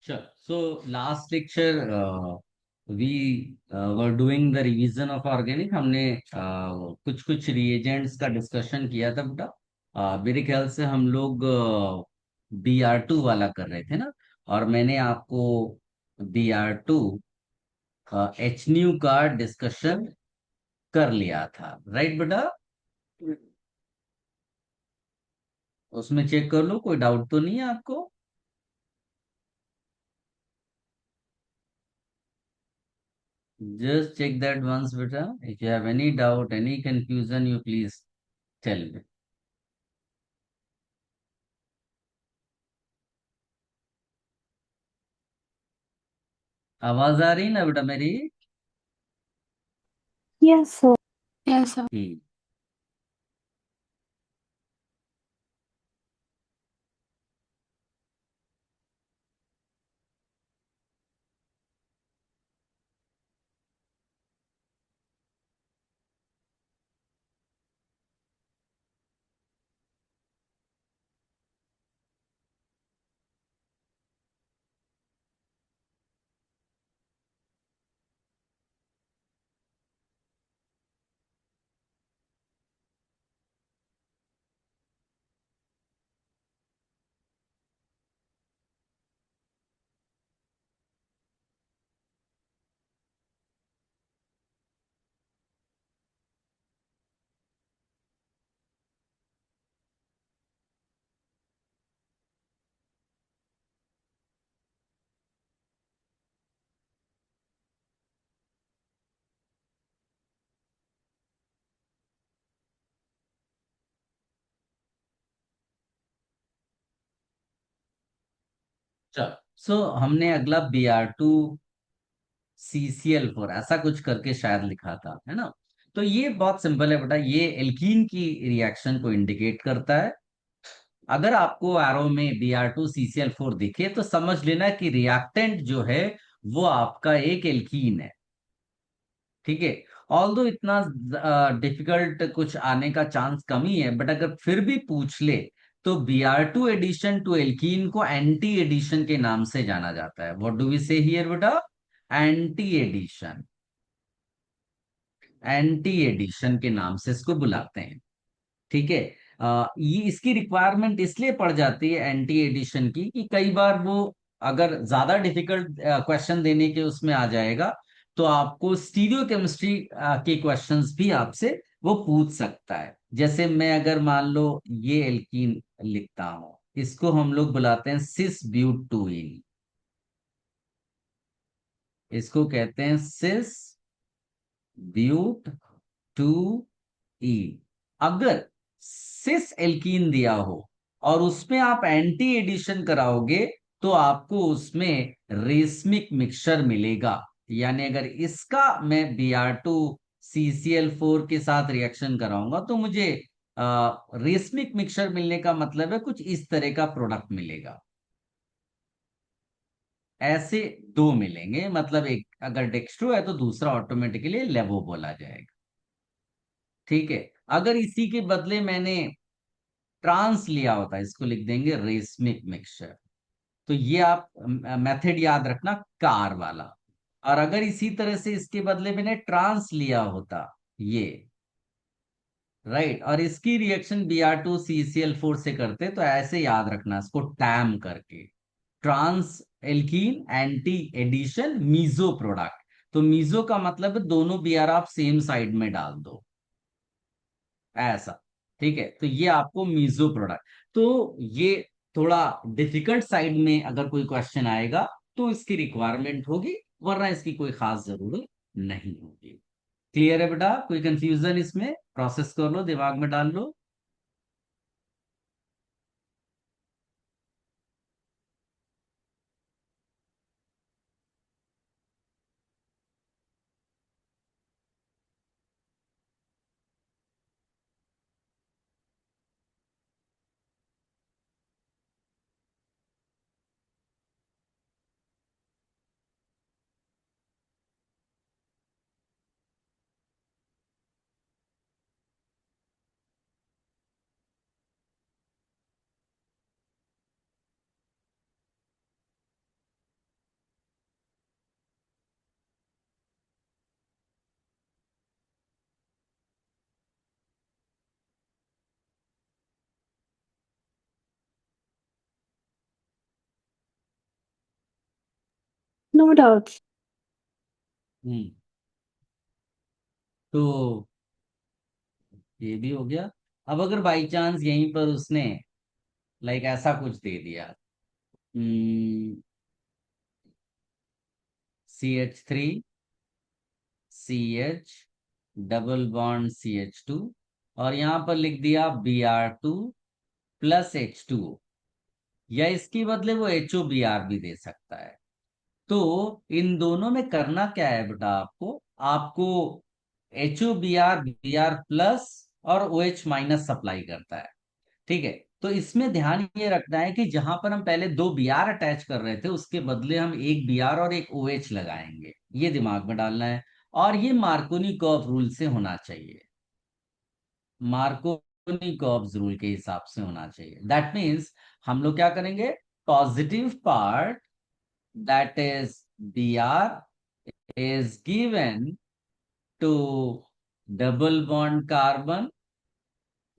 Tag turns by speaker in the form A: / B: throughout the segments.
A: Sure. So last lecture, we were doing the revision of organic. हमने कुछ कुछ reagents का डिस्कशन किया था बेटा। मेरे ख्याल से हम लोग Br2 वाला कर रहे थे ना। और मैंने आपको Br2 एच न्यू का डिस्कशन कर लिया था, राइट बेटा? उसमें चेक कर लो, कोई डाउट तो नहीं है आपको? Just check that once, beta. If you have any doubt, any confusion, you please tell me. आवाज आ रही ना बेटा मेरी?
B: Yes, sir. Yes, sir.
A: हम्म। चल, सो हमने अगला Br2 CCl4 ऐसा कुछ करके शायद लिखा था, है ना? तो ये बहुत सिंपल है बेटा, ये एल्कीन की रिएक्शन को इंडिकेट करता है। अगर आपको एरो में Br2 CCl4 दिखे तो समझ लेना कि रिएक्टेंट जो है वो आपका एक एल्कीन है। ठीक है। ऑल्दो इतना डिफिकल्ट कुछ आने का चांस कम ही है, बट अगर फिर भी पूछ ले तो Br2 एडिशन टू एल्कीन को एंटी एडिशन के नाम से जाना जाता है। What do we say here बेटा? Anti addition. एंटी एडिशन के नाम से इसको बुलाते हैं। ठीक है। ये इसकी रिक्वायरमेंट इसलिए पड़ जाती है एंटी एडिशन की कि कई बार वो अगर ज्यादा डिफिकल्ट क्वेश्चन देने के उसमें आ जाएगा तो आपको स्टीरियो केमिस्ट्री के क्वेश्चंस भी आपसे वो पूछ सकता है। जैसे मैं अगर मान लो ये एल्कीन लिखता हूं, इसको हम लोग बुलाते हैं सिस ब्यूटूइन। इसको कहते हैं सिस ब्यूट टू ई। अगर सिस एल्कीन दिया हो और उसमें आप एंटी एडिशन कराओगे तो आपको उसमें रेसमिक मिक्सचर मिलेगा। यानी अगर इसका मैं Br2 CCl4 के साथ रिएक्शन कराऊंगा तो मुझे रेसमिक मिक्सचर मिलने का मतलब है कुछ इस तरह का प्रोडक्ट मिलेगा। ऐसे दो मिलेंगे, मतलब एक अगर डेक्स्ट्रो है तो दूसरा ऑटोमेटिकली लेवो बोला जाएगा। ठीक है। अगर इसी के बदले मैंने ट्रांस लिया होता, इसको लिख देंगे रेसमिक मिक्सचर। तो ये आप मेथड याद रखना, कार वाला। और अगर इसी तरह से इसके बदले मैंने ट्रांस लिया होता, ये राइट, और इसकी रिएक्शन Br2 CCl4 से करते तो ऐसे याद रखना इसको टैम करके, trans alkene anti addition meso product. तो मीजो का मतलब है दोनों Br आप सेम साइड में डाल दो, ऐसा। ठीक है। तो ये आपको मीजो प्रोडक्ट। तो ये थोड़ा डिफिकल्ट साइड में अगर कोई क्वेश्चन आएगा तो इसकी रिक्वायरमेंट होगी, वरना इसकी कोई खास जरूरत नहीं होगी। क्लियर है बेटा? कोई कंफ्यूजन इसमें? प्रोसेस कर लो, दिमाग में डाल लो।
B: No doubts.
A: हम्म। तो ये भी हो गया। अब अगर बाई चांस यहीं पर उसने लाइक ऐसा कुछ दे दिया, CH3 CH double bond CH2, और यहां पर लिख दिया Br2 + H2O, या इसके बदले वो HOBr भी दे सकता है। तो इन दोनों में करना क्या है बेटा, आपको आपको HOBr Br+ और OH- सप्लाई करता है। ठीक है। तो इसमें ध्यान ये रखना है कि जहां पर हम पहले दो Br अटैच कर रहे थे, उसके बदले हम एक Br और एक OH लगाएंगे, ये दिमाग में डालना है। और ये मार्कोनी कर्व रूल से होना चाहिए, मार्कोनी कर्व्स रूल के हिसाब से होना चाहिए। दैट मीन्स हम लोग क्या करेंगे, positive part that is Br is given to double bond carbon,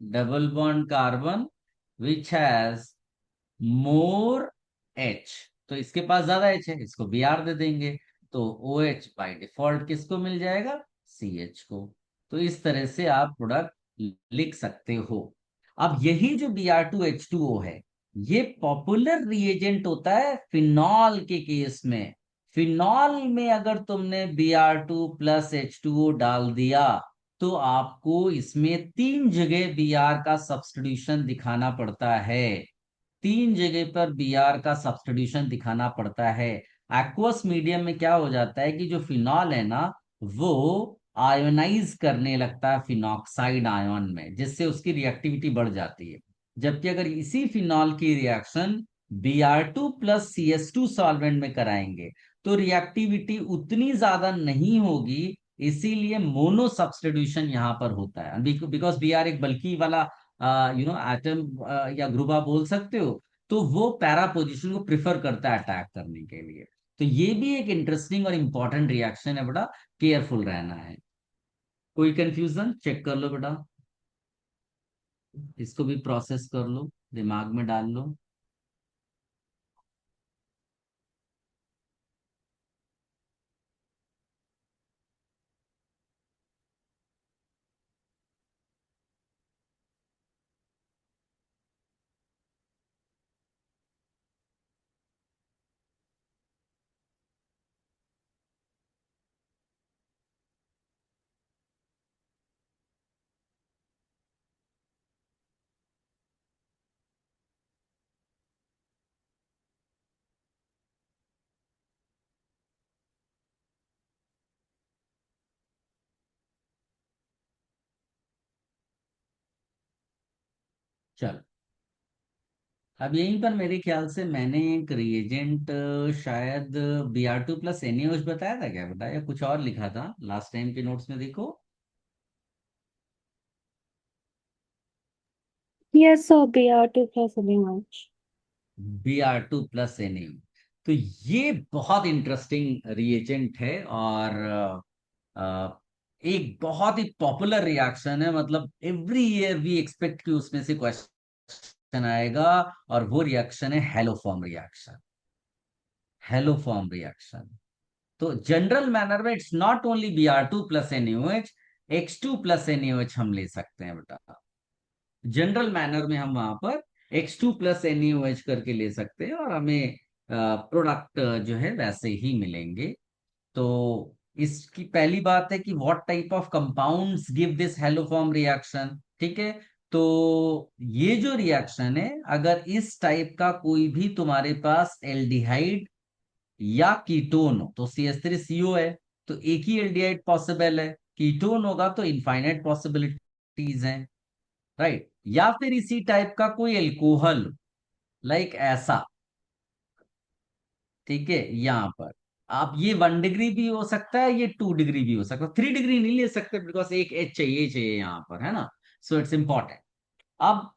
A: double bond carbon which has more H। तो इसके पास ज्यादा H है, इसको Br दे देंगे, तो OH बाय डिफॉल्ट किसको मिल जाएगा, CH को। तो इस तरह से आप प्रोडक्ट लिख सकते हो। अब यही जो Br2H2O है, ये पॉपुलर रिएजेंट होता है फिनॉल के केस में। फिनॉल में अगर तुमने Br2 + H2O डाल दिया, तो आपको इसमें 3 जगह Br का सब्स्टिट्यूशन दिखाना पड़ता है, 3 जगह पर Br का सब्स्टिट्यूशन दिखाना पड़ता है। एक्वस मीडियम में क्या हो जाता है कि जो फिनॉल है ना, वो आयोनाइज करने लगता है फिनॉक्साइड आयन में, जिससे उसकी रिएक्टिविटी बढ़ जाती है। जबकि अगर इसी फिनॉल की रिएक्शन Br2 + CH2 सॉल्वेंट में कराएंगे, तो रिएक्टिविटी उतनी ज्यादा नहीं होगी। इसीलिए मोनो सब्स्टिट्यूशन यहां पर होता है, बिकॉज Br एक बल्कि वाला एटम या ग्रुप आप बोल सकते हो। तो वो पैरा पोजीशन को प्रिफर करता है अटैक करने के लिए। तो ये भी एक इंटरेस्टिंग और इंपॉर्टेंट रिएक्शन है बेटा, केयरफुल रहना है। कोई कंफ्यूजन चेक कर लो बेटा, इसको भी प्रोसेस कर लो, दिमाग में डाल लो। चलो, अब यहीं पर मेरे ख्याल से मैंने एक रिएजेंट शायद Br2 + NaOH बताया था, क्या बताया, या कुछ और लिखा था लास्ट टाइम के नोट्स में, देखो।
B: Yes, sir. BR2 plus much.
A: Br2 + Na। तो ये बहुत इंटरेस्टिंग रिएजेंट है, और एक बहुत ही पॉपुलर रिएक्शन है। मतलब एवरी ईयर वी एक्सपेक्ट कि उसमें से क्वेश्चन आएगा, और वो रिएक्शन है हेलोफॉर्म रिएक्शन। Haloform reaction. तो जनरल मैनर में it's not only Br2 + NaOH, H2 + NaOH हम ले सकते हैं बेटा। जनरल मैनर में हम वहां पर H2 + NaOH करके ले सकते हैं, और हमें प्रोडक्ट जो है वैसे ही मिलेंगे। तो इसकी पहली बात है कि what type of compounds give this haloform reaction. ठीक है। तो ये जो रिएक्शन है, अगर इस टाइप का कोई भी तुम्हारे पास एल्डिहाइड या कीटोन हो, तो CH3CO है, तो एक ही एल्डिहाइड पॉसिबल है। कीटोन होगा तो इनफाइनाइट पॉसिबिलिटीज हैं, राइट। या फिर इसी टाइप का कोई एल्कोहल, लाइक ऐसा। ठीक है। यहां पर आप ये 1 डिग्री भी हो सकता है, ये 2 डिग्री भी हो सकता है, 3 डिग्री नहीं ले सकते, बिकॉज एक एच चाहिए यहाँ पर, है ना। So it's important. अब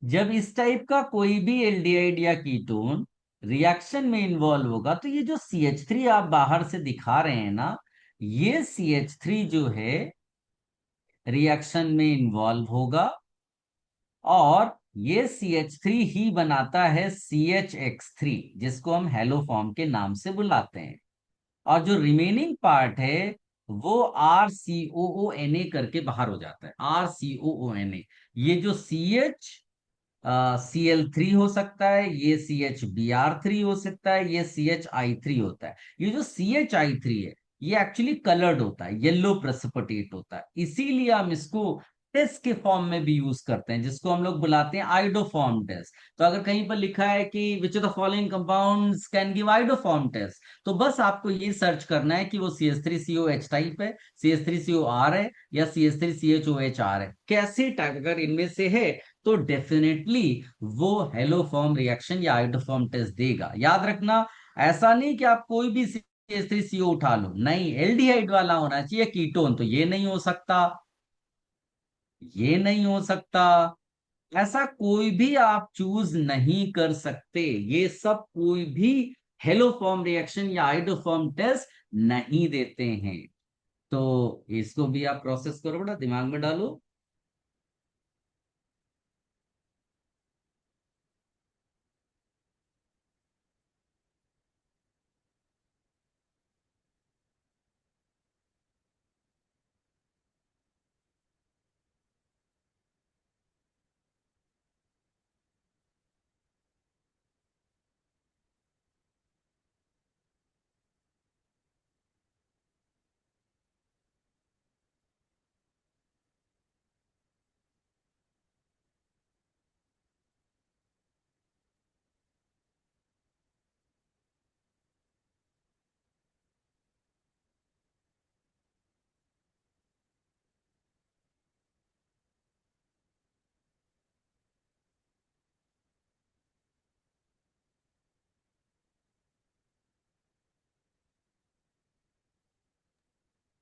A: जब इस टाइप का कोई भी एल्डिहाइड या कीटोन रिएक्शन में इन्वॉल्व होगा, तो ये जो CH3 आप बाहर से दिखा रहे हैं ना, ये CH3 जो है रिएक्शन में इन्वॉल्व होगा, और ये CH3 ही बनाता है CHX3, जिसको हम हेलो फॉर्म के नाम से बुलाते हैं। और जो रिमेनिंग पार्ट है वो RCOONA करके बाहर हो जाता है, RCOONA। ये जो CH CL3 हो सकता है, ये CHBr3 हो सकता है, ये CHI3 होता है। ये जो CHI3 है ये एक्चुअली कलर्ड होता है, येलो प्रेसिपिटेट होता है, इसीलिए हम इसको टेस्ट के फॉर्म में भी यूज करते हैं, जिसको हम लोग बुलाते हैं आइडोफॉर्म टेस्ट। तो अगर कहीं पर लिखा है कि which of the following compounds can give iodoform test, तो बस आपको ये सर्च करना है कि वो CH3COH टाइप है, CH3COR है, या CH3CHOHR है। कैसे टाइप अगर इनमें से है तो डेफिनेटली वो हेलोफॉर्म रिएक्शन या आइडोफॉर्म टेस्ट देगा। याद रखना, ऐसा नहीं कि आप कोई भी CH3CO उठा लो, नहीं, एल्डिहाइड वाला होना चाहिए, कीटोन तो ये नहीं हो सकता, ये नहीं हो सकता। ऐसा कोई भी आप चूज नहीं कर सकते, ये सब कोई भी हेलोफॉर्म रिएक्शन या आइडोफॉर्म टेस्ट नहीं देते हैं। तो इसको भी आप प्रोसेस करो, बड़ा दिमाग में डालो।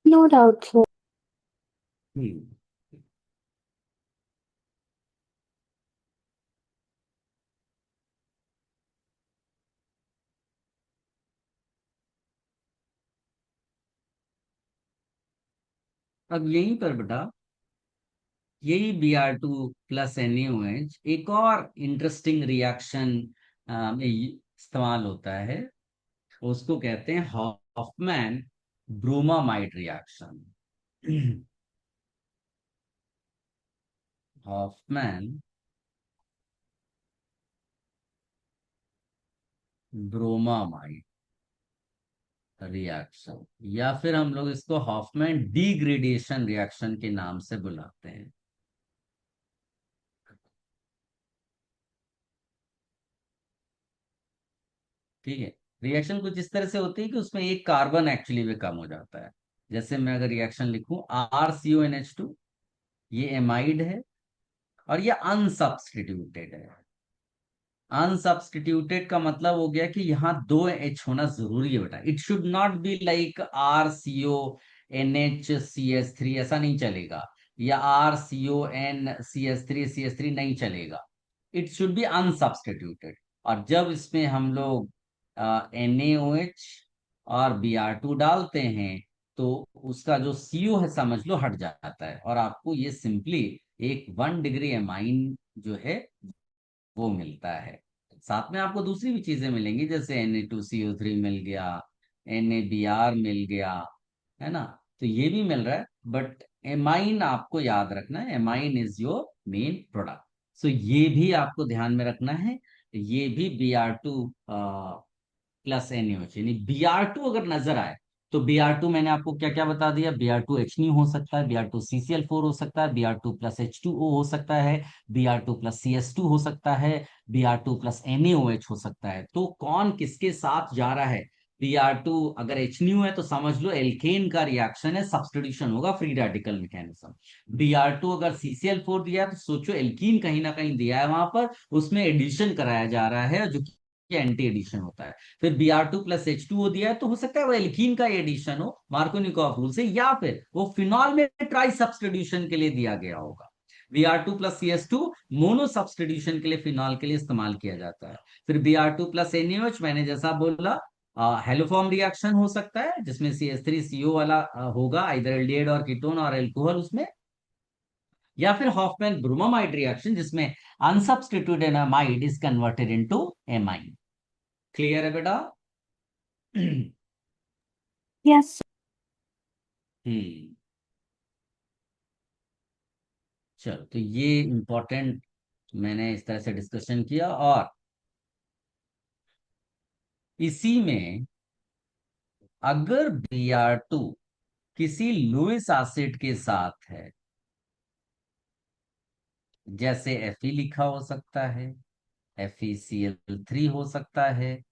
B: No doubt, sir.
A: हम्म। अब यहीं पर बेटा, यही Br2 + NaOH एक और इंटरेस्टिंग रिएक्शन में इस्तेमाल होता है। उसको कहते हैं Hoffmann bromamide reaction. Hoffmann bromamide reaction, या फिर हम लोग इसको हॉफमैन डिग्रेडेशन रिएक्शन के नाम से बुलाते हैं। ठीक है। रिएक्शन कुछ इस तरह से होती है कि उसमें एक कार्बन एक्चुअली में कम हो जाता है। जैसे मैं अगर रिएक्शन लिखूं RCONH2, ये एमाइड है और ये अनसब्स्टिट्यूटेड है। अनसब्स्टिट्यूटेड का मतलब हो गया कि यहाँ दो H होना जरूरी है बेटा। It should not be like RCONH CH3, ऐसा नहीं चलेगा, या RCON CH3 नहीं चलेगा। It should be unsubstituted. और जब इसमें हम लोग NaOH और Br2 डालते हैं तो उसका जो CO है समझ लो हट जाता है, और आपको ये सिंपली एक 1 डिग्री एमाइन जो है वो मिलता है। साथ में आपको दूसरी भी चीजें मिलेंगी, जैसे Na2CO3 मिल गया, NaBr मिल गया, है ना। तो ये भी मिल रहा है, बट एमाइन आपको याद रखना है, amine is your main product. So ये भी आपको ध्यान में रखना है। ये भी Br2 + NaOH, यानी Br2 अगर नजर आए तो Br2 मैंने आपको क्या क्या बता दिया, Br2H नहीं हो सकता है, Br2CCl4 हो सकता है, Br2 + H2O हो सकता है, Br2 + CS2 हो सकता है, Br2 + NaOH हो सकता है। तो कौन किसके साथ जा रहा है? Br2 अगर H न्यू है तो समझ लो एल्केन का रिएक्शन है, सब्स्टिट्यूशन होगा, फ्री रेडिकल मैकेनिज्म। Br2 अगर CCl4 दिया है तो सोचो एल्कीन कहीं ना कहीं दिया है वहां पर, उसमें एडिशन कराया जा रहा है, जो कि एंटी एडिशन होता है। फिर Br2 + H2O दिया है तो हो सकता है वो एल्कीन का एडिशन हो मार्कोनिकॉफ रूल से, या फिर वो फिनॉल में ट्राई सब्स्टिट्यूशन के लिए दिया गया होगा। Br2 + CS2 मोनो सब्स्टिट्यूशन के लिए फिनॉल के लिए इस्तेमाल किया जाता है। फिर Br2 + NaOH मैंने जैसा बोला हेलोफॉर्म रिएक्शन हो सकता है, जिसमें CH3CO वाला होगा, इधर एल्डिहाइड और कीटोन और एल्कोहल उसमें, या फिर हॉफमैन ब्रोमामाइड रिएक्शन जिसमें unsubstituted amide is converted into amine. Clear है बेटा?
B: Yes.
A: हम्म। चलो, तो ये इंपॉर्टेंट मैंने इस तरह से डिस्कशन किया। और इसी में अगर Br2 किसी लुईस एसिड के साथ है, जैसे Fe लिखा हो सकता है, FeCl3 हो सकता है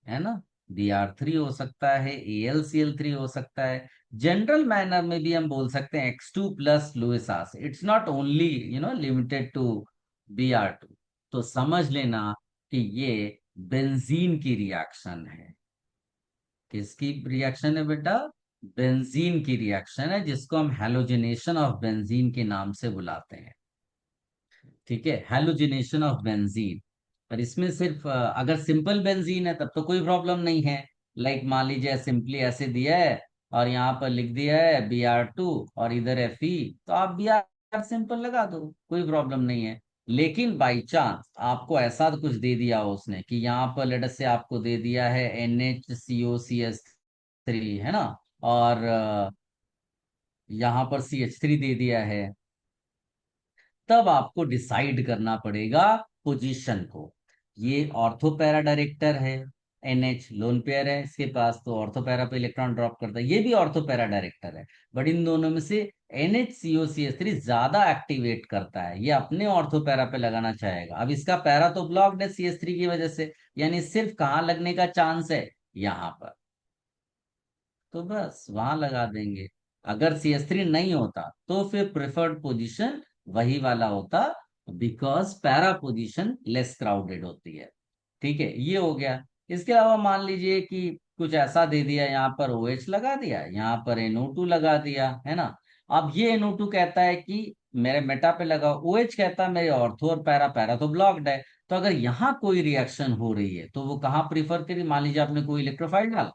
A: ना, Br3 हो सकता है, AlCl3 हो सकता है, जनरल मैनर में भी हम बोल सकते हैं X2 plus Lewis acid. It's not only limited to Br2। तो समझ लेना कि ये बेंजीन की रिएक्शन है। किसकी रिएक्शन है बेटा? बेंजीन की रिएक्शन है, जिसको हम हैलोजिनेशन ऑफ बेंजीन के नाम से बुलाते हैं। ठीक है, हैलोजिनेशन ऑफ बेंजीन। पर इसमें सिर्फ अगर सिंपल बेंजीन है तब तो कोई प्रॉब्लम नहीं है। लाइक मान लीजिए सिंपली ऐसे दिया है और यहाँ पर लिख दिया है Br2 और इधर Fe, तो आप Br सिंपल लगा दो, कोई प्रॉब्लम नहीं है। लेकिन बाई चांस आपको ऐसा कुछ दे दिया उसने कि यहाँ पर लेट अस से आपको दे दिया है NHCOCS3, है ना, और यहाँ पर CH3 दे दिया है, तब आपको डिसाइड करना पड़ेगा पोजीशन को। ये ऑर्थो पैरा डायरेक्टर है, NH लोन पेयर है इसके पास, तो ऑर्थो पैरा पे इलेक्ट्रॉन ड्रॉप करता है। ये भी ऑर्थो पैरा डायरेक्टर है, बट इन दोनों में से NHCOCS3 ज्यादा एक्टिवेट करता है, ये अपने ऑर्थो पैरा पे लगाना चाहेगा। अब इसका पैरा तो ब्लॉक्ड है CH3 की वजह से, यानी सिर्फ कहाँ लगने का चांस है, यहाँ पर, तो बस वहां लगा देंगे। अगर CH3 नहीं होता तो फिर प्रेफर्ड पोजीशन वही वाला होता, because para position less crowded होती है। ठीक है, ये हो गया। इसके अलावा मान लीजिए कि कुछ ऐसा दे दिया, यहाँ पर OH लगा दिया, यहाँ पर NO2 लगा दिया, है ना। अब ये NO2 कहता है कि मेरे मेटा पे लगा, OH कहता है मेरे ऑर्थो और पैरा, पैरा तो ब्लॉक्ड है। तो अगर यहाँ कोई रिएक्शन हो रही है तो वो कहाँ प्रीफर करी, मान लीजिए आपने कोई इलेक्ट्रोफाइल डाला,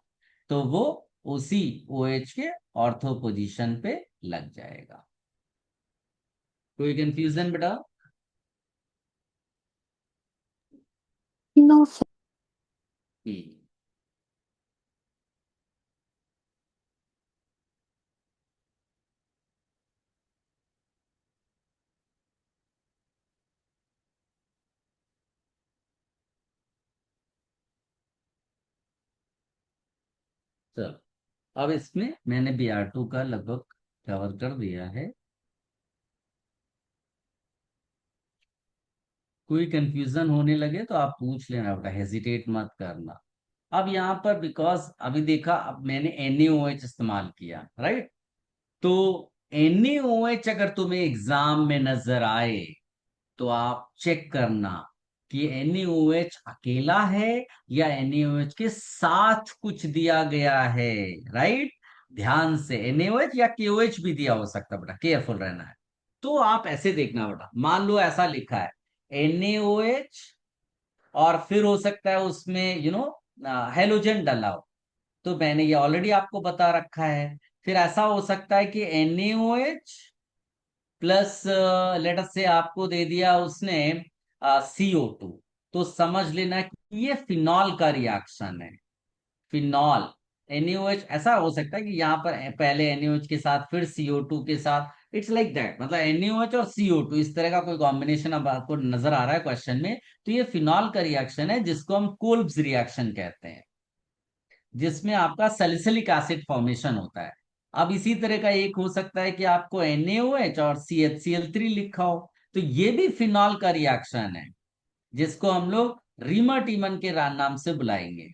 A: तो वो उसी OH के ऑर्थो पोजीशन पे लग जाएगा। कोई कंफ्यूजन बेटा?
B: No, sir.
A: हम्म। चलो, अब इसमें मैंने Br2 का लगभग कवर कर दिया है। कोई कंफ्यूजन होने लगे तो आप पूछ लेना बेटा, हेजिटेट मत करना। अब यहाँ पर बिकॉज अभी देखा, अब मैंने NaOH इस्तेमाल किया, राइट। तो NaOH अगर तुम्हें एग्जाम में नजर आए तो आप चेक करना कि NaOH अकेला है या NaOH के साथ कुछ दिया गया है, राइट। ध्यान से, NaOH या KOH भी दिया हो सकता है बेटा, केयरफुल रहना है। तो आप ऐसे देखना बेटा, मान लो ऐसा लिखा है NaOH, और फिर हो सकता है उसमें हेलोजन डला हो, तो मैंने ये ऑलरेडी आपको बता रखा है। फिर ऐसा हो सकता है कि NaOH प्लस लेट अस से आपको दे दिया उसने CO2, तो समझ लेना कि ये फिनॉल का रिएक्शन है। फिनॉल, NaOH ऐसा हो सकता है कि यहाँ पर पहले NaOH के साथ फिर CO2 के साथ, इट्स लाइक दैट, मतलब NaOH और CO2 इस तरह का कोई कॉम्बिनेशन अब आपको नजर आ रहा है क्वेश्चन में, तो ये फिनॉल का रिएक्शन है जिसको हम कोल्ब्स रिएक्शन कहते हैं, जिसमें आपका सैलिसिलिक एसिड फॉर्मेशन होता है। अब इसी तरह का एक हो सकता है कि आपको NaOH और CHCl3 लिखा हो, तो ये भी फिनॉल का रिएक्शन है, जिसको हम लोग रीमर टीमन के नाम से बुलाएंगे।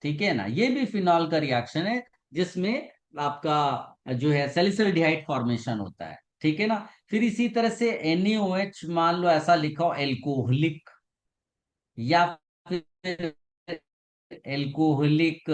A: ठीक है ना, ये भी फिनॉल का रिएक्शन है, जिसमें आपका जो है सैलिसिल्डिहाइड फॉर्मेशन होता है। ठीक है ना। फिर इसी तरह से NaOH मान लो ऐसा लिखा हो एल्कोहलिक, या फिर एल्कोहलिक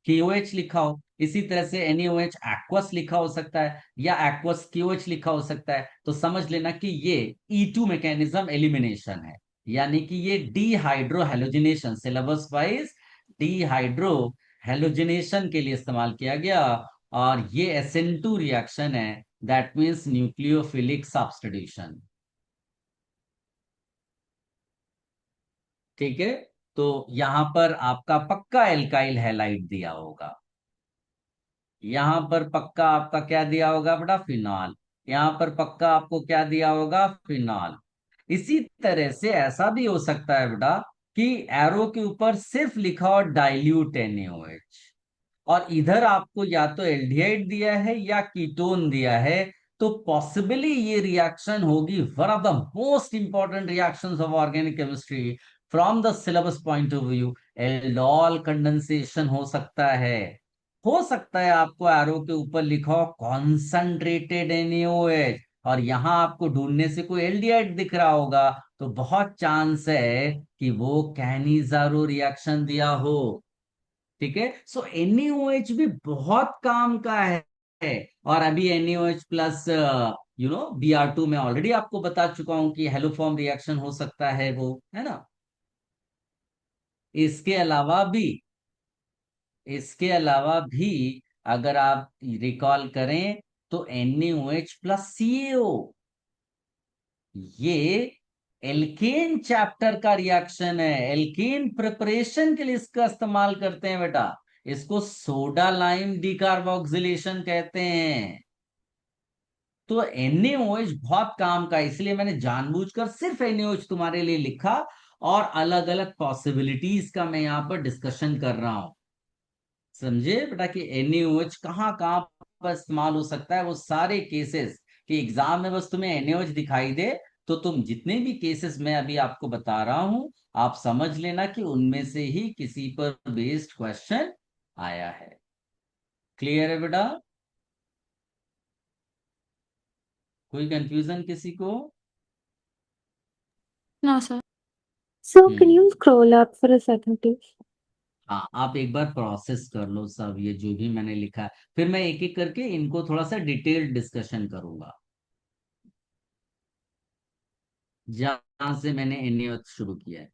A: KOH लिखा हो। इसी तरह से NaOH एक्वस लिखा हो सकता है, या एक्वस KOH लिखा हो सकता है। तो समझ लेना कि ये E2 मैकेनिज्म एलिमिनेशन है, यानी कि ये dehydro halogenation, syllabus wise dehydro halogenation के लिए इस्तेमाल किया गया। और ये SN2 रिएक्शन है दैट मीन्स न्यूक्लियोफिलिक सब्स्टिट्यूशन। ठीक है। तो यहां पर आपका पक्का एल्काइल हैलाइड दिया होगा, यहां पर पक्का आपका क्या दिया होगा बेटा, फिनॉल। यहां पर पक्का आपको क्या दिया होगा, फिनॉल। इसी तरह से ऐसा भी हो सकता है बेटा कि एरो के ऊपर सिर्फ लिखा हो डाइल्यूट NaOH, और इधर आपको या तो एल्डिहाइड दिया है या कीटोन दिया है। तो पॉसिबली ये रिएक्शन होगी one of the most important reactions of organic chemistry from the syllabus point of view. Aldol condensation हो सकता है आपको एरो के ऊपर लिखा हो कॉन्सेंट्रेटेड NaOH, और यहां आपको ढूंढने से कोई एल्डिहाइड दिख रहा होगा, तो बहुत चांस है कि वो कैनिजारो रिएक्शन दिया हो। ठीक है। सो NaOH भी बहुत काम का है। और अभी NaOH प्लस Br2 में ऑलरेडी आपको बता चुका हूं कि हेलोफॉर्म रिएक्शन हो सकता है, वो है ना। इसके अलावा भी इसके अलावा भी अगर आप रिकॉल करें तो NaOH प्लस CaO, ये एल्केन चैप्टर का रिएक्शन है। एल्केन प्रिपरेशन के लिए इसका इस्तेमाल करते हैं बेटा। इसको सोडा लाइम डिकार्बोक्सिलेशन कहते हैं। तो NaOH बहुत काम का है, इसलिए मैंने जानबूझकर सिर्फ NaOH तुम्हारे लिए लिखा, और अलग अलग पॉसिबिलिटीज का मैं यहां पर डिस्कशन कर रहा हूं। समझे बेटा कि NaOH कहाँ कहाँ पर इस्तेमाल हो सकता है, वो सारे केसेस कि एग्जाम में बस तुम्हें NaOH दिखाई दे, तो तुम जितने भी केसेस मैं अभी आपको बता रहा हूं, आप समझ लेना कि उनमें से ही किसी पर बेस्ड क्वेश्चन आया है। क्लियर है बेटा? कोई कंफ्यूजन किसी को?
B: No, sir. So, can
A: hmm.
B: you scroll up for a second, please?
A: हाँ, आप एक बार प्रोसेस कर लो सब ये जो भी मैंने लिखा है, फिर मैं एक एक करके इनको थोड़ा सा डिटेल्ड डिस्कशन करूंगा, जहां से मैंने NaOH शुरू किया है।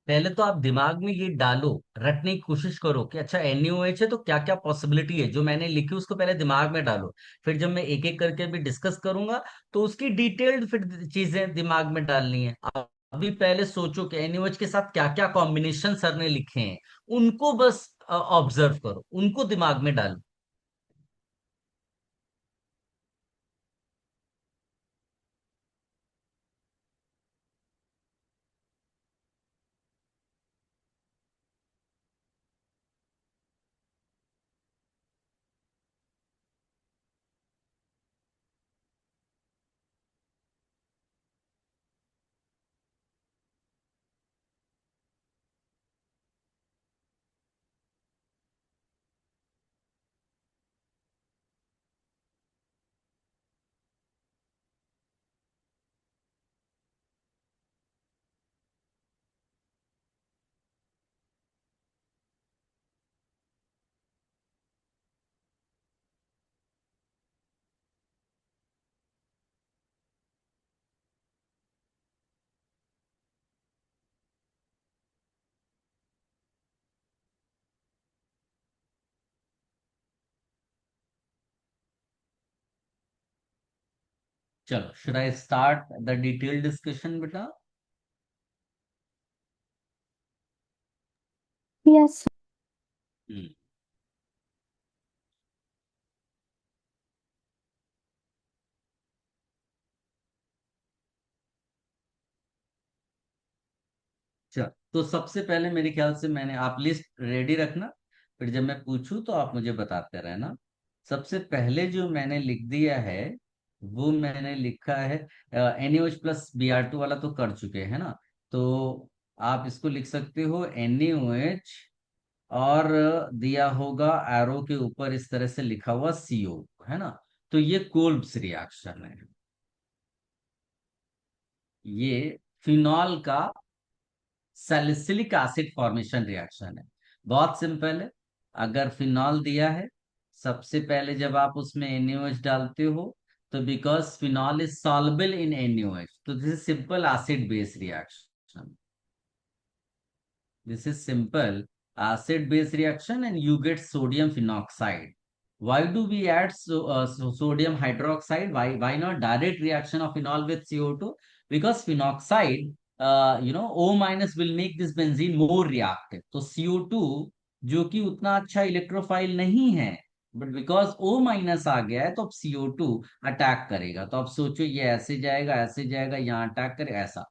A: पहले तो आप दिमाग में ये डालो, रटने की कोशिश करो कि अच्छा NaOH है तो क्या क्या पॉसिबिलिटी है, जो मैंने लिखी उसको पहले दिमाग में डालो। फिर जब मैं एक एक करके भी डिस्कस करूंगा तो उसकी डिटेल्ड फिर चीजें दिमाग में डालनी है। अभी पहले सोचो कि NaOH के साथ क्या क्या कॉम्बिनेशन सर ने लिखे हैं, उनको बस ऑब्जर्व करो, उनको दिमाग में डालो। चलो, should I start the detail discussion बेटा?
B: Yes, sir.
A: हम्म। चलो, तो सबसे पहले मेरे ख्याल से मैंने, आप लिस्ट रेडी रखना, फिर जब मैं पूछूं तो आप मुझे बताते रहना। सबसे पहले जो मैंने लिख दिया है, वो मैंने लिखा है NaOH प्लस Br2 वाला तो कर चुके हैं ना। तो आप इसको लिख सकते हो NaOH, और दिया होगा एरो के ऊपर इस तरह से लिखा हुआ CO, है ना। तो ये कोल्ब्स रिएक्शन है, ये फिनॉल का सैलिसिलिक एसिड फॉर्मेशन रिएक्शन है। बहुत सिंपल है। अगर फिनॉल दिया है, सबसे पहले जब आप उसमें NaOH डालते हो, तो because phenol is soluble in NaOH, तो this is simple acid base reaction. This is simple acid base reaction and you get sodium phenoxide. Why do we add sodium hydroxide? Why not direct reaction of phenol with CO2? Because phenoxide, O minus will make this benzene more reactive. तो CO2 जो कि उतना अच्छा electrophile नहीं है, but because O minus आ गया है, तो अब CO2 अटैक करेगा। तो अब सोचो, ये ऐसे जाएगा, यहाँ अटैक करे, ऐसा।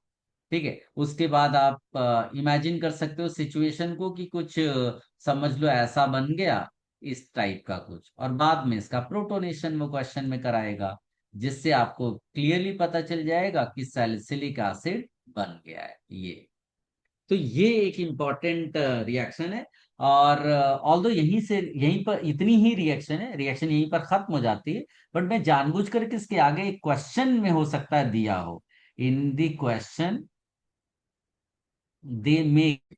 A: ठीक है। उसके बाद आप इमेजिन कर सकते हो सिचुएशन को कि कुछ समझ लो ऐसा बन गया, इस टाइप का कुछ, और बाद में इसका प्रोटोनेशन वो क्वेश्चन में कराएगा, जिससे आपको क्लियरली पता चल जाएगा कि सैलिसिलिक एसिड बन गया है ये। तो ये एक इम्पॉर्टेंट रिएक्शन है। और ऑल्दो यहीं पर इतनी ही रिएक्शन है, रिएक्शन यहीं पर खत्म हो जाती है। बट मैं जानबूझकर के इसके आगे एक क्वेश्चन में हो सकता है दिया हो, in the question they make,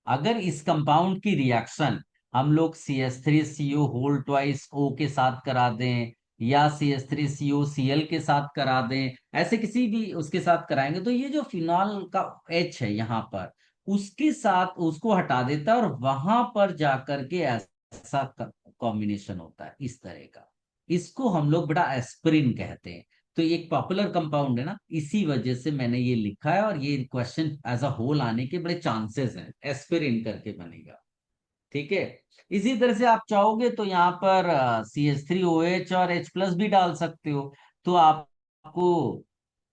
A: अगर इस कंपाउंड की रिएक्शन हम लोग CH3CO होल ट्वाइस O के साथ करा दें, या CH3COCl के साथ करा दें, ऐसे किसी भी उसके साथ कराएंगे, तो ये जो फिनॉल का H है यहाँ पर, उसके साथ उसको हटा देता है, और वहां पर जाकर के ऐसा कॉम्बिनेशन होता है इस तरह का। इसको हम लोग बड़ा एस्पिरिन कहते हैं। तो ये एक पॉपुलर कंपाउंड है ना, इसी वजह से मैंने ये लिखा है, और ये क्वेश्चन एज अ होल आने के बड़े चांसेस हैं, एस्पिरिन करके बनेगा। ठीक है। इसी तरह से आप चाहोगे तो यहाँ पर CH3OH और H प्लस भी डाल सकते हो, तो आपको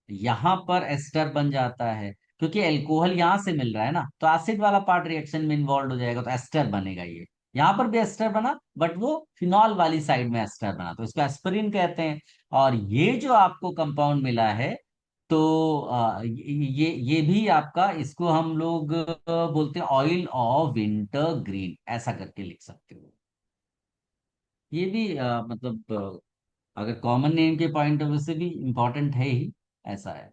A: यहां पर एस्टर बन जाता है, क्योंकि अल्कोहल यहां से मिल रहा है ना, तो एसिड वाला पार्ट रिएक्शन में इन्वॉल्व हो जाएगा, तो एस्टर बनेगा ये। यहां पर भी एस्टर बना, बट वो फिनॉल वाली साइड में एस्टर बना, तो इसको एस्पिरिन कहते हैं। और ये जो आपको कंपाउंड मिला है, तो ये भी आपका, इसको हम लोग बोलते हैं ऑयल ऑफ विंटर ग्रीन, ऐसा करके लिख सकते हो। ये भी मतलब अगर कॉमन नेम के पॉइंट ऑफ व्यू से भी इम्पोर्टेंट है ही, ऐसा है।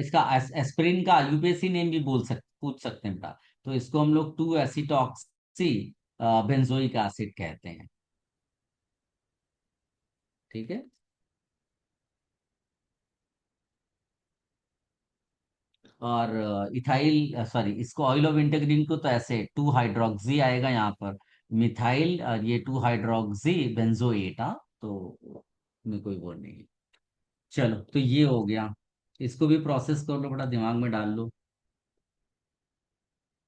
A: इसका एस्पिरिन का यूपीएससी नेम भी पूछ सकते हैं बेटा। तो इसको हम लोग 2 एसिटॉक्सी बेंजोइक एसिड कहते हैं। ठीक है। और इथाइल, सॉरी, इसको ऑयल ऑफ इंटरग्रीन को तो ऐसे 2 हाइड्रोक्सी आएगा यहाँ पर, मिथाइल, ये 2 हाइड्रोक्सी बेंजोएट, हाँ। तो में कोई वो नहीं है। चलो, तो ये हो गया। इसको भी प्रोसेस कर लो, बड़ा दिमाग में डाल लो।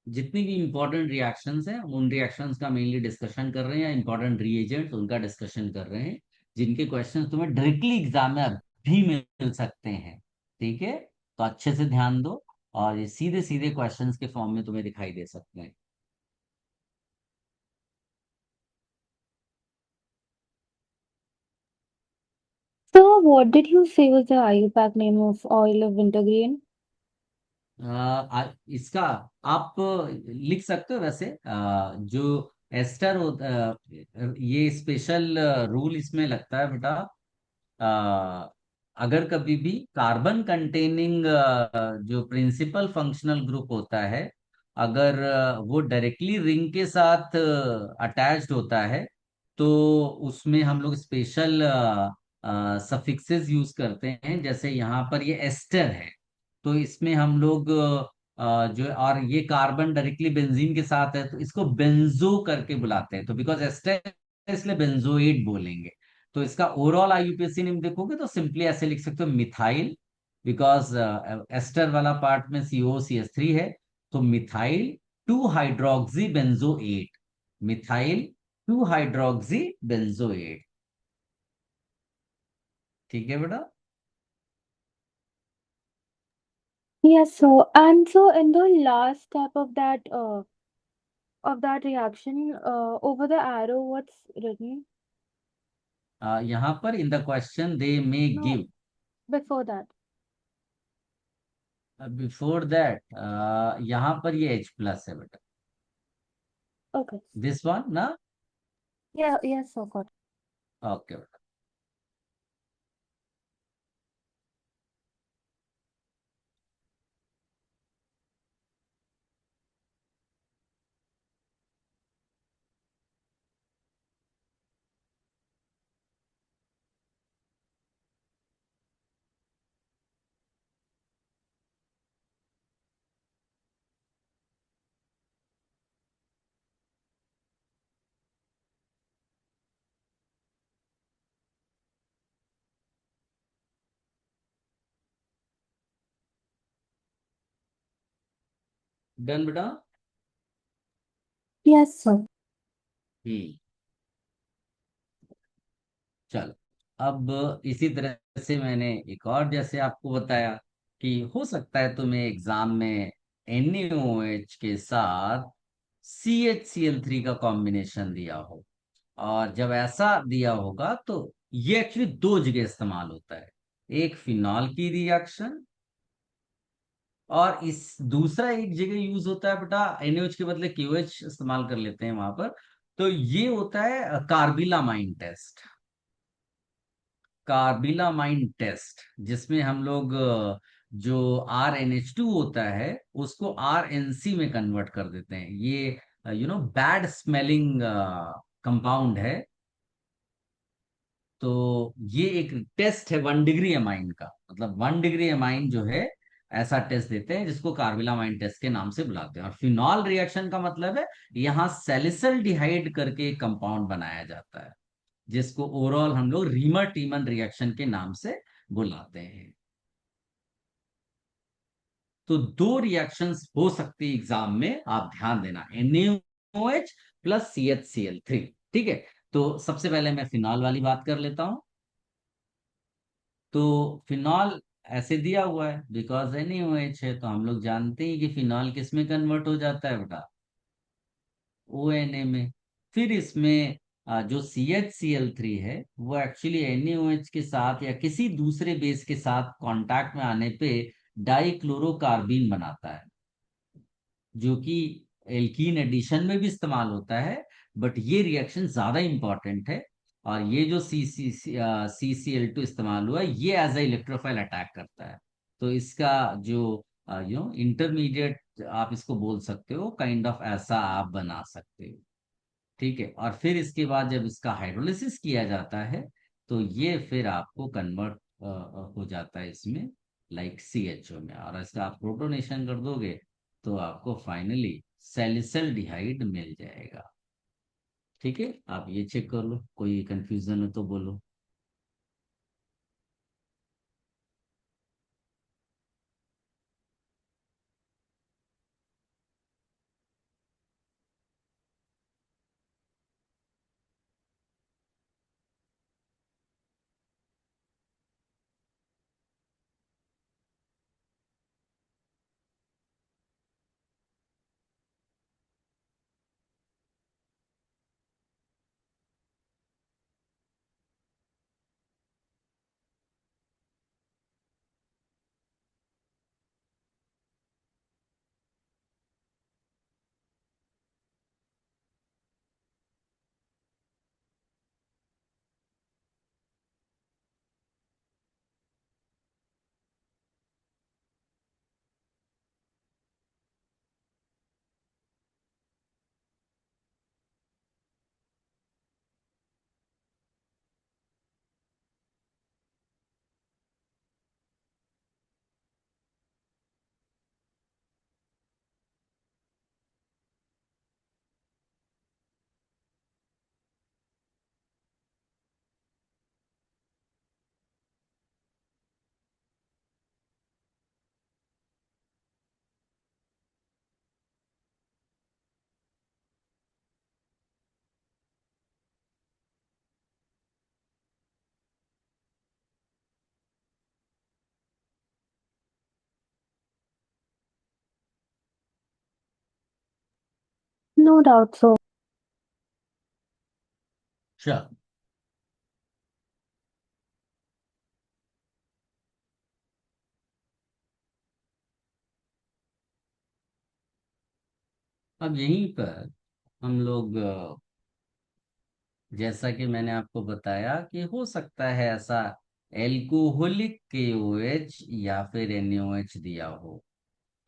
A: जितनी भी इंपॉर्टेंट रिएक्शंस हैं, उन रिएक्शंस का मेनली डिस्कशन कर रहे हैं, या इंपॉर्टेंट रिएजेंट्स उनका डिस्कशन कर रहे हैं, जिनके क्वेश्चंस तुम्हें डायरेक्टली एग्जाम में अभी मिल सकते हैं। ठीक है। तो अच्छे से ध्यान दो, और ये सीधे सीधे क्वेश्चंस के फॉर्म में तुम्हें दिखाई दे सकते हैं।
B: So, what did you say was the IUPAC name of oil of wintergreen?
A: इसका आप लिख सकते हो वैसे, जो एस्टर होता, ये स्पेशल रूल इसमें लगता है बेटा। अ, अगर कभी भी कार्बन कंटेनिंग जो प्रिंसिपल फंक्शनल ग्रुप होता है, अगर वो डायरेक्टली रिंग के साथ अटैच्ड होता है, तो उसमें हम लोग स्पेशल सफिक्सेस यूज करते हैं। जैसे यहाँ पर ये एस्टर है, तो इसमें हम लोग जो, और ये कार्बन डायरेक्टली बेंजीन के साथ है, तो इसको बेंजो करके बुलाते हैं, तो बिकॉज एस्टर, इसलिए बेंजोएट बोलेंगे। तो इसका ओवरऑल आईयूपीएसी नेम देखोगे तो सिंपली ऐसे लिख सकते हो मिथाइल, बिकॉज एस्टर वाला पार्ट में COCH3 है, तो methyl 2 hydroxy benzoate, methyl 2 hydroxy benzoate. ठीक है बेटा।
B: Yes, so and so in the last step of that reaction, over the arrow, what's written?
A: यहाँ पर in the question they may
B: No,
A: give,
B: before that.
A: Before that यहाँ पर ये H+ है बेटा,
B: Okay.
A: दिस वन ना।
B: Yeah, yes, so got.
A: Okay बेटा। Done बेटा।
B: Yes, sir.
A: हम्म। चलो, अब इसी तरह से मैंने एक और जैसे आपको बताया कि हो सकता है तुम्हें एग्जाम में NaOH के साथ CHCl3 का कॉम्बिनेशन दिया हो, और जब ऐसा दिया होगा तो ये एक्चुअली दो जगह इस्तेमाल होता है, एक फिनॉल की रिएक्शन, और इस दूसरा एक जगह यूज होता है बेटा, NaOH के बदले KOH इस्तेमाल कर लेते हैं वहां पर, तो ये होता है कार्बिलामाइन टेस्ट, कार्बिलामाइन टेस्ट, जिसमें हम लोग जो RnH2 होता है उसको RNC में कन्वर्ट कर देते हैं। ये बैड स्मेलिंग कंपाउंड है। तो ये एक टेस्ट है 1 डिग्री अमाइन का, मतलब 1 डिग्री अमाइन जो है ऐसा टेस्ट देते हैं, जिसको कार्बिलामाइन टेस्ट के नाम से बुलाते हैं। और फिनॉल रिएक्शन का मतलब है यहाँ सैलिसल्डिहाइड करके एक कंपाउंड बनाया जाता है, जिसको ओवरऑल हम लोग रीमर टीमन रिएक्शन के नाम से बुलाते हैं। तो दो रिएक्शंस हो सकती है एग्जाम में, आप ध्यान देना, NaOH प्लस CHCl3। ठीक है, तो सबसे पहले मैं फिनॉल वाली बात कर लेता हूं। तो फिनॉल ऐसे दिया हुआ है, बिकॉज NaOH है, तो हम लोग जानते हैं कि फिनॉल किस में कन्वर्ट हो जाता है बेटा, ONA में। फिर इसमें जो CHCl3 है वो एक्चुअली NaOH के साथ या किसी दूसरे बेस के साथ कांटेक्ट में आने पे डाइक्लोरोकार्बीन बनाता है, जो कि एल्कीन एडिशन में भी इस्तेमाल होता है, बट ये रिएक्शन ज्यादा इंपॉर्टेंट है। और ये जो CCl2 इस्तेमाल हुआ है, ये एज ए इलेक्ट्रोफाइल अटैक करता है। तो इसका जो इंटरमीडिएट आप इसको बोल सकते हो, काइंड ऑफ ऐसा आप बना सकते हो। ठीक है, और फिर इसके बाद जब इसका हाइड्रोलिसिस किया जाता है तो ये फिर आपको कन्वर्ट हो जाता है इसमें, लाइक CHO में, और इसका आप प्रोटोनेशन कर दोगे तो आपको फाइनली सैलिसल्डिहाइड मिल जाएगा। ठीक है, आप ये चेक कर लो, कोई कंफ्यूजन हो तो बोलो।
B: No doubt. So,
A: चल, अब यहीं पर हम लोग जैसा कि मैंने आपको बताया कि हो सकता है ऐसा एल्कोहलिक KOH या फिर NaOH दिया हो।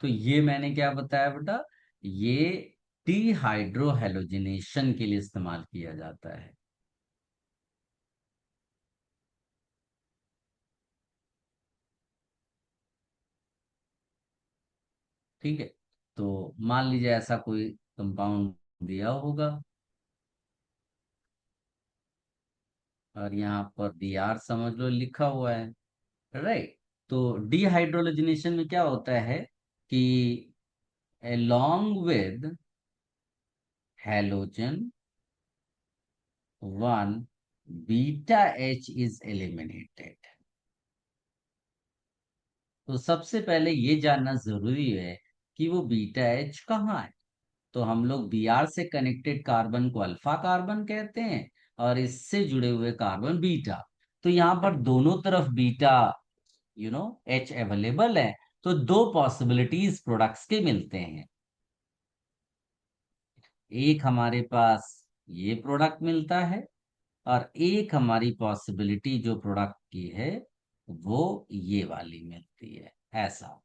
A: तो ये मैंने क्या बताया बेटा, ये डीहाइड्रोहेलोजिनेशन के लिए इस्तेमाल किया जाता है। ठीक है, तो मान लीजिए ऐसा कोई कंपाउंड दिया होगा और यहाँ पर Br समझ लो लिखा हुआ है, राइट। तो डीहाइड्रोजनेशन में क्या होता है कि along with halogen 1 beta H is eliminated। तो सबसे पहले ये जानना जरूरी है कि वो बीटा एच कहाँ है। तो हम लोग Br से कनेक्टेड कार्बन को अल्फा कार्बन कहते हैं और इससे जुड़े हुए कार्बन बीटा। तो यहाँ पर दोनों तरफ बीटा एच अवेलेबल है। तो दो पॉसिबिलिटीज प्रोडक्ट्स के मिलते हैं। एक हमारे पास ये प्रोडक्ट मिलता है और एक हमारी पॉसिबिलिटी जो प्रोडक्ट की है वो ये वाली मिलती है, ऐसा।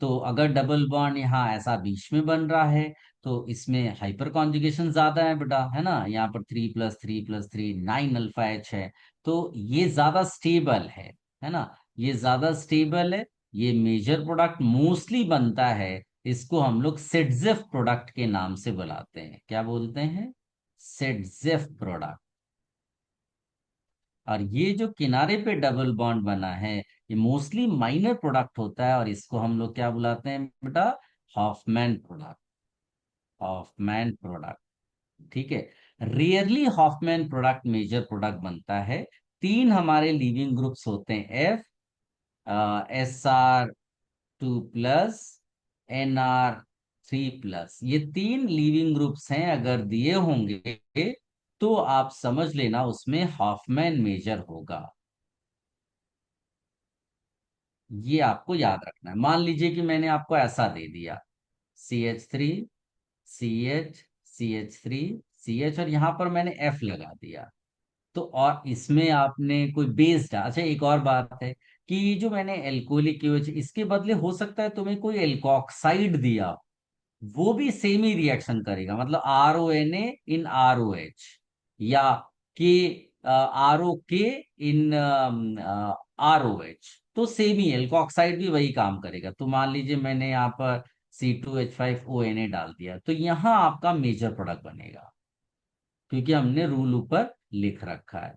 A: तो अगर डबल बॉन्ड यहाँ ऐसा बीच में बन रहा है तो इसमें हाइपर कॉन्जुगेशन ज्यादा है बेटा, है ना। यहाँ पर 3+3+3 9 अल्फा H है। तो ये ज्यादा स्टेबल है ना। ये ज्यादा स्टेबल है। ये मेजर प्रोडक्ट मोस्टली बनता है। इसको हम लोग सिडजेफ प्रोडक्ट के नाम से बुलाते हैं। क्या बोलते हैं? सिडजेफ प्रोडक्ट। और ये जो किनारे पे डबल बॉन्ड बना है ये मोस्टली माइनर प्रोडक्ट होता है और इसको हम लोग क्या बुलाते हैं बेटा? Hofmann product. Hofmann product. ठीक है। Rarely Hofmann product major product बनता है। तीन हमारे लीविंग ग्रुप्स होते हैं, SR2+, NR3+। ये तीन लीविंग ग्रुप्स हैं, अगर दिए होंगे तो आप समझ लेना उसमें हॉफमैन मेजर होगा। ये आपको याद रखना है। मान लीजिए कि मैंने आपको ऐसा दे दिया, CH3, CH, CH3, CH, और यहां पर मैंने F लगा दिया। तो और इसमें आपने कोई बेस डाला। अच्छा, एक और बात है कि जो मैंने एल्कोहलिक KOH इसके बदले हो सकता है तुम्हें कोई एल्कोक्साइड दिया, वो भी सेम ही रिएक्शन करेगा। मतलब RONA इन ROH, या के ROK इन ROH। तो सेम ही एल्कोक्साइड भी वही काम करेगा। तो मान लीजिए मैंने यहाँ पर C2H5ONA डाल दिया तो यहाँ आपका मेजर प्रोडक्ट बनेगा, क्योंकि हमने रूल ऊपर लिख रखा है।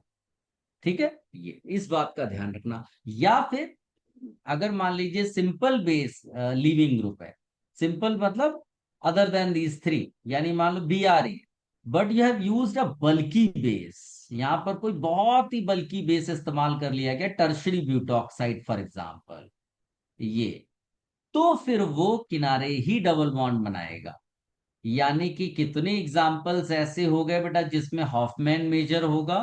A: ठीक है, ये इस बात का ध्यान रखना। या फिर अगर मान लीजिए सिंपल बेस लीविंग ग्रुप है, सिंपल मतलब अदर देन दीज थ्री, यानी मान लो BRE, but you have used a bulky base. यहां पर कोई बहुत ही बल्की बेस इस्तेमाल कर लिया गया, टर्शरी ब्यूटॉक्साइड फॉर एग्जांपल, ये। तो फिर वो किनारे ही डबल बॉन्ड बनाएगा। यानी कि कितने एग्जाम्पल्स ऐसे हो गए बेटा जिसमें हॉफमैन मेजर होगा?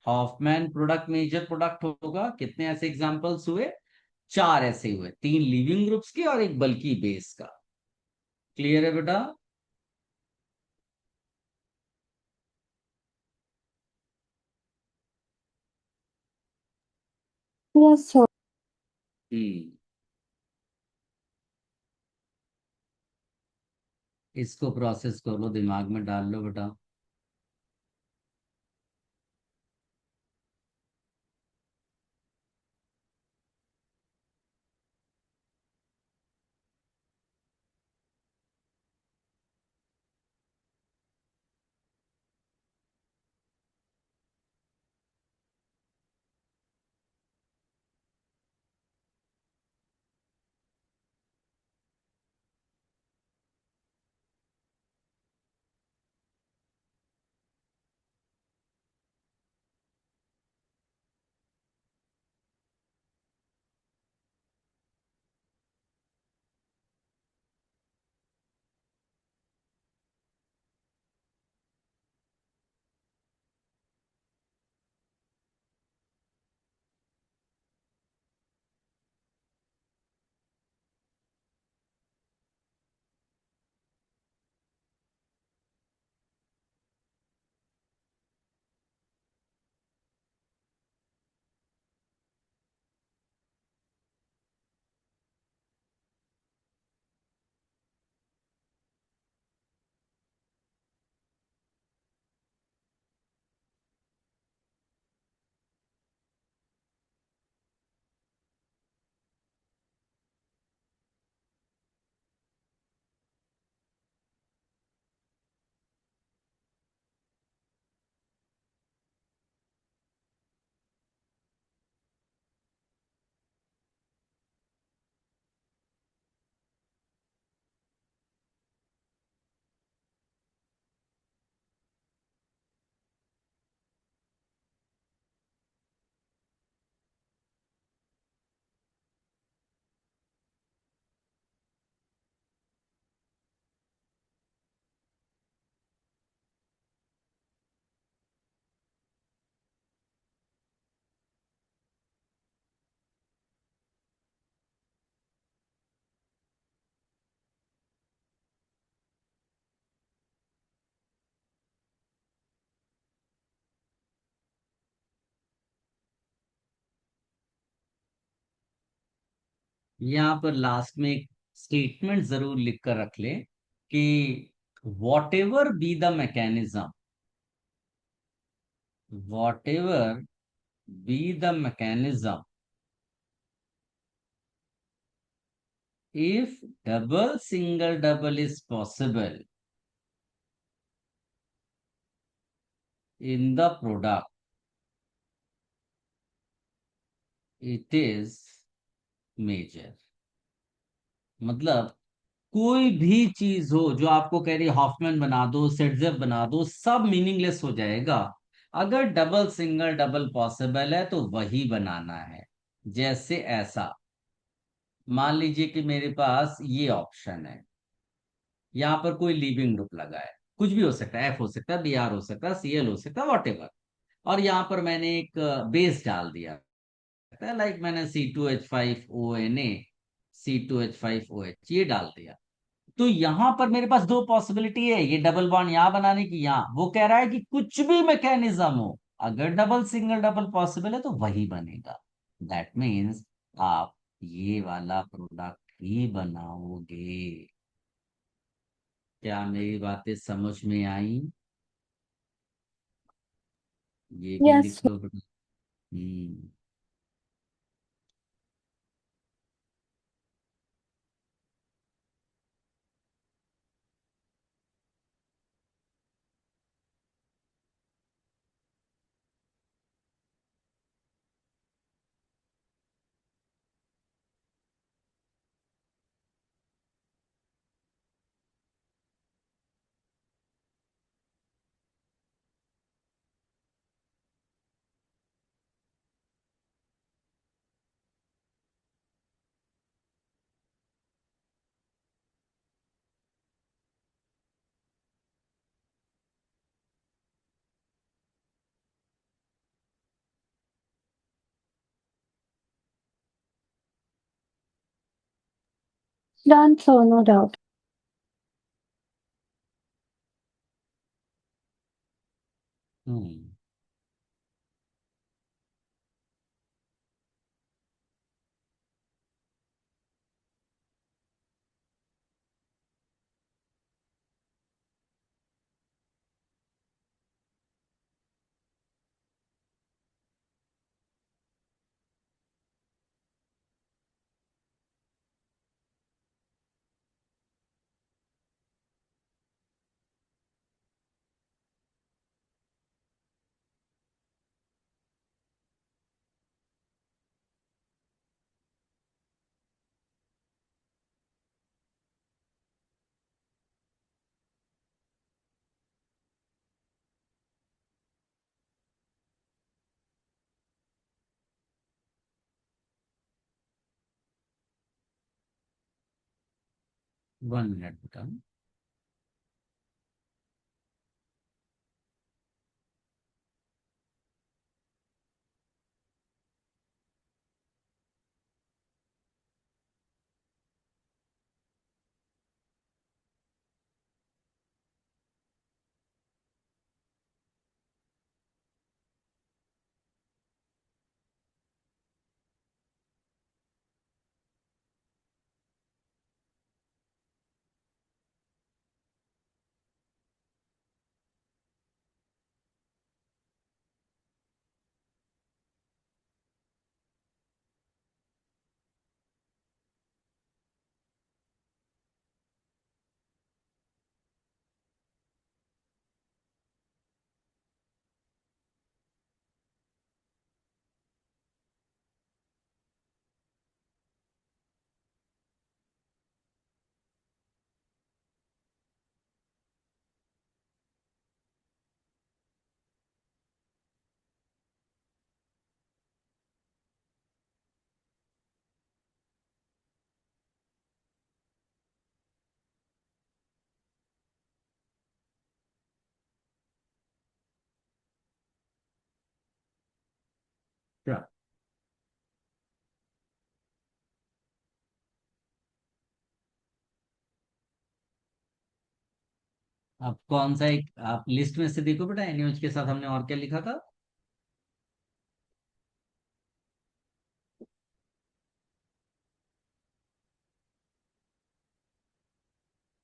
A: हॉफमैन प्रोडक्ट मेजर प्रोडक्ट होगा। कितने ऐसे एग्जांपल्स हुए? चार ऐसे हुए, तीन लिविंग ग्रुप्स के और एक बल्कि बेस का। क्लियर है बेटा?
B: yes, sir.
A: हम्म। इसको प्रोसेस कर लो, दिमाग में डाल लो बेटा। यहाँ पर लास्ट में एक स्टेटमेंट जरूर लिख कर रख ले कि what ever be the mechanism, what ever be the mechanism, if double single double is possible in the product, it is major। मतलब कोई भी चीज हो जो आपको कह रही हॉफमैन बना दो, सेटजेफ बना दो, सब मीनिंगलेस हो जाएगा। अगर डबल सिंगल डबल पॉसिबल है तो वही बनाना है। जैसे ऐसा, मान लीजिए कि मेरे पास ये ऑप्शन है, यहाँ पर कोई लीविंग ग्रुप लगा है, कुछ भी हो सकता है, एफ हो सकता है, बी आर हो सकता है, सी एल हो सकता है, वॉट एवर। और यहाँ पर मैंने एक बेस डाल दिया, लाइक मैंने C2H5ONA, C2H5OH ये डाल दिया। तो यहां पर मेरे पास दो पॉसिबिलिटी है, ये डबल बॉन्ड यहां बनाने की, यहां वो कह रहा है कि कुछ भी मैकेनिज्म हो, अगर डबल सिंगल डबल पॉसिबल है तो वही बनेगा। दैट मीन्स आप ये वाला प्रोडक्ट ही बनाओगे। क्या मेरी बातें समझ में आई? ये भी
B: Yes.
A: लिख लो बेटा। हम्म।
B: Done, so no doubt.
A: हम्म। 1 मिनट बेटा। क्या? आप कौन सा एक, आप लिस्ट में से देखो बेटा, एनयूएच के साथ हमने और क्या लिखा था?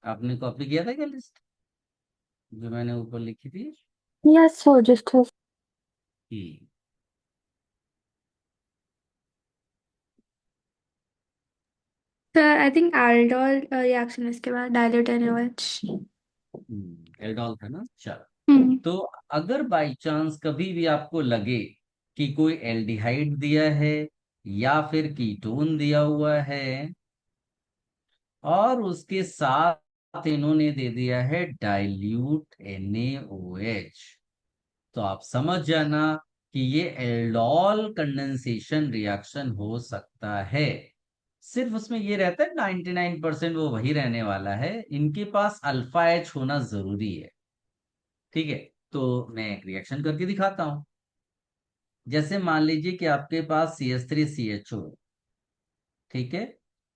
A: आपने कॉपी किया था क्या लिस्ट, जो मैंने ऊपर लिखी थी?
B: Yes, so just a
A: hmm.
C: Sir I think aldol reaction इसके बाद dilute NaOH।
A: एल्डोल था ना, चल।
C: हम्म।
A: तो अगर बाई चांस कभी भी आपको लगे कि कोई एल्डिहाइड दिया है या फिर कीटोन दिया हुआ है, और उसके साथ इन्होंने दे दिया है डाइल्यूट NaOH, तो आप समझ जाना कि ये एल्डोल कंडेंसेशन रिएक्शन हो सकता है। सिर्फ उसमें ये रहता है 99% वो वही रहने वाला है, इनके पास अल्फा एच होना जरूरी है। ठीक है, तो मैं एक रिएक्शन करके दिखाता हूं। जैसे मान लीजिए कि आपके पास CH3CHO है, ठीक है।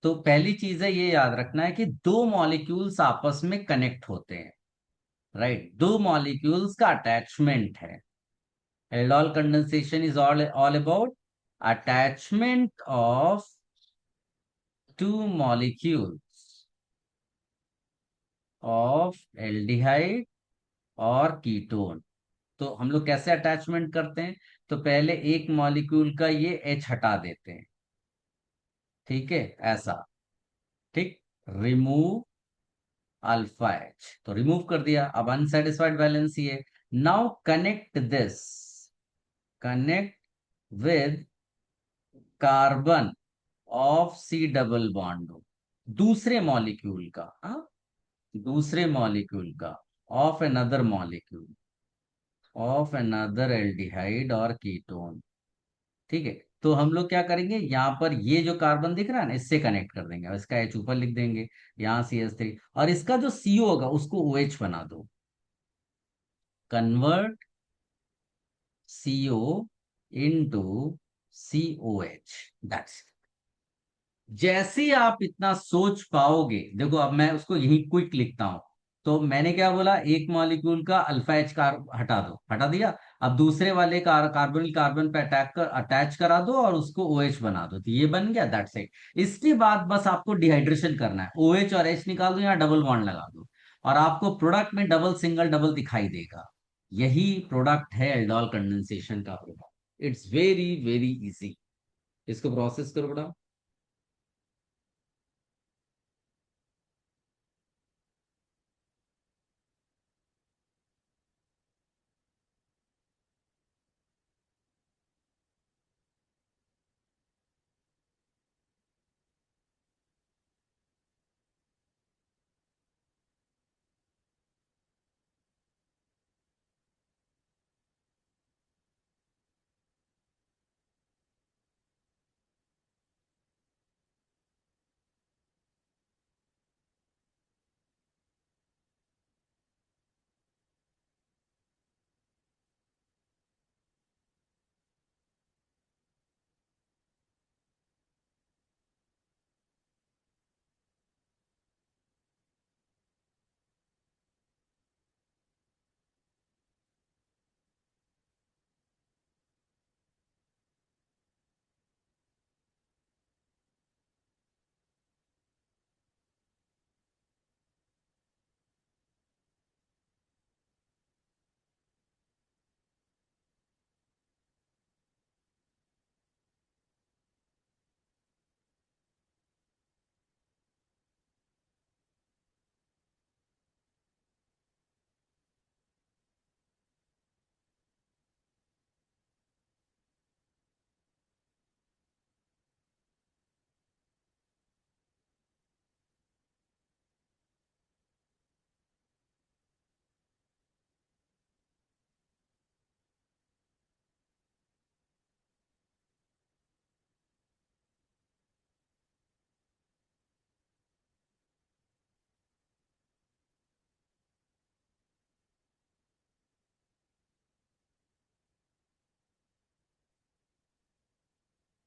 A: तो पहली चीज है, ये याद रखना है कि दो मॉलिक्यूल्स आपस में कनेक्ट होते हैं, राइट, दो मॉलिक्यूल्स का अटैचमेंट है। Aldol condensation is all about attachment of two molecules of aldehyde और कीटोन। तो हम लोग कैसे अटैचमेंट करते हैं? तो पहले एक मॉलिक्यूल का ये H हटा देते हैं, ठीक है, ऐसा, ठीक। रिमूव अल्फा H, तो रिमूव कर दिया, अब अनसेटिस्फाइड वैलेंस ही है। Now connect this, connect with carbon of C double bond, दूसरे मॉलिक्यूल का, हाँ, दूसरे मॉलिक्यूल का, of another molecule, of another aldehyde और कीटोन। ठीक है, तो हम लोग क्या करेंगे, यहाँ पर ये जो कार्बन दिख रहा है ना, इससे कनेक्ट कर देंगे और इसका H ऊपर लिख देंगे, यहाँ CH3, और इसका जो CO होगा उसको OH बना दो। Convert CO into COH, that's. जैसे ही आप इतना सोच पाओगे, देखो अब मैं उसको यही क्विक लिखता हूं। तो मैंने क्या बोला, एक मॉलिक्यूल का अल्फा एच कार हटा दो, हटा दिया। अब दूसरे वाले कार्बन कार्बन पे अटैच करा दो और उसको OH बना दो, तो ये बन गया, दैट्स इट। इसके बाद बस आपको डिहाइड्रेशन करना है, OH और H निकाल दो, यहाँ डबल बॉन्ड लगा दो, और आपको प्रोडक्ट में डबल सिंगल डबल दिखाई देगा। यही प्रोडक्ट है एल्डोल कंडेंसेशन का product. It's very very easy. इसको प्रोसेस करो बड़ा।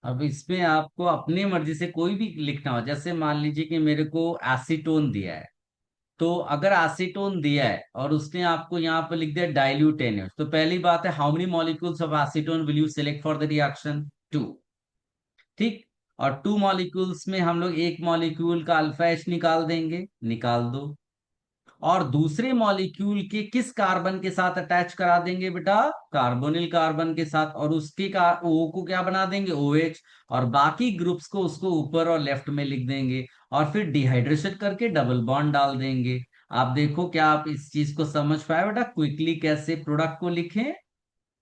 A: अब इसमें आपको अपनी मर्जी से कोई भी लिखना हो, जैसे मान लीजिए कि मेरे को एसीटोन दिया है, तो अगर एसीटोन दिया है और उसने आपको यहाँ पर लिख दिया डाइल्यूट NaOH, तो पहली बात है, how many molecules of acetone will you select for the reaction? Two, ठीक। और टू मॉलिक्यूल्स में हम लोग एक मॉलिक्यूल का अल्फा H निकाल देंगे, निकाल दो। और दूसरे मॉलिक्यूल के किस कार्बन के साथ अटैच करा देंगे बेटा, कार्बोनिल कार्बन के साथ, और उसके का ओ को क्या बना देंगे, OH, और बाकी ग्रुप्स को उसको ऊपर और लेफ्ट में लिख देंगे, और फिर डिहाइड्रेशन करके डबल बॉन्ड डाल देंगे। आप देखो क्या आप इस चीज को समझ पाए बेटा, क्विकली कैसे प्रोडक्ट को लिखें,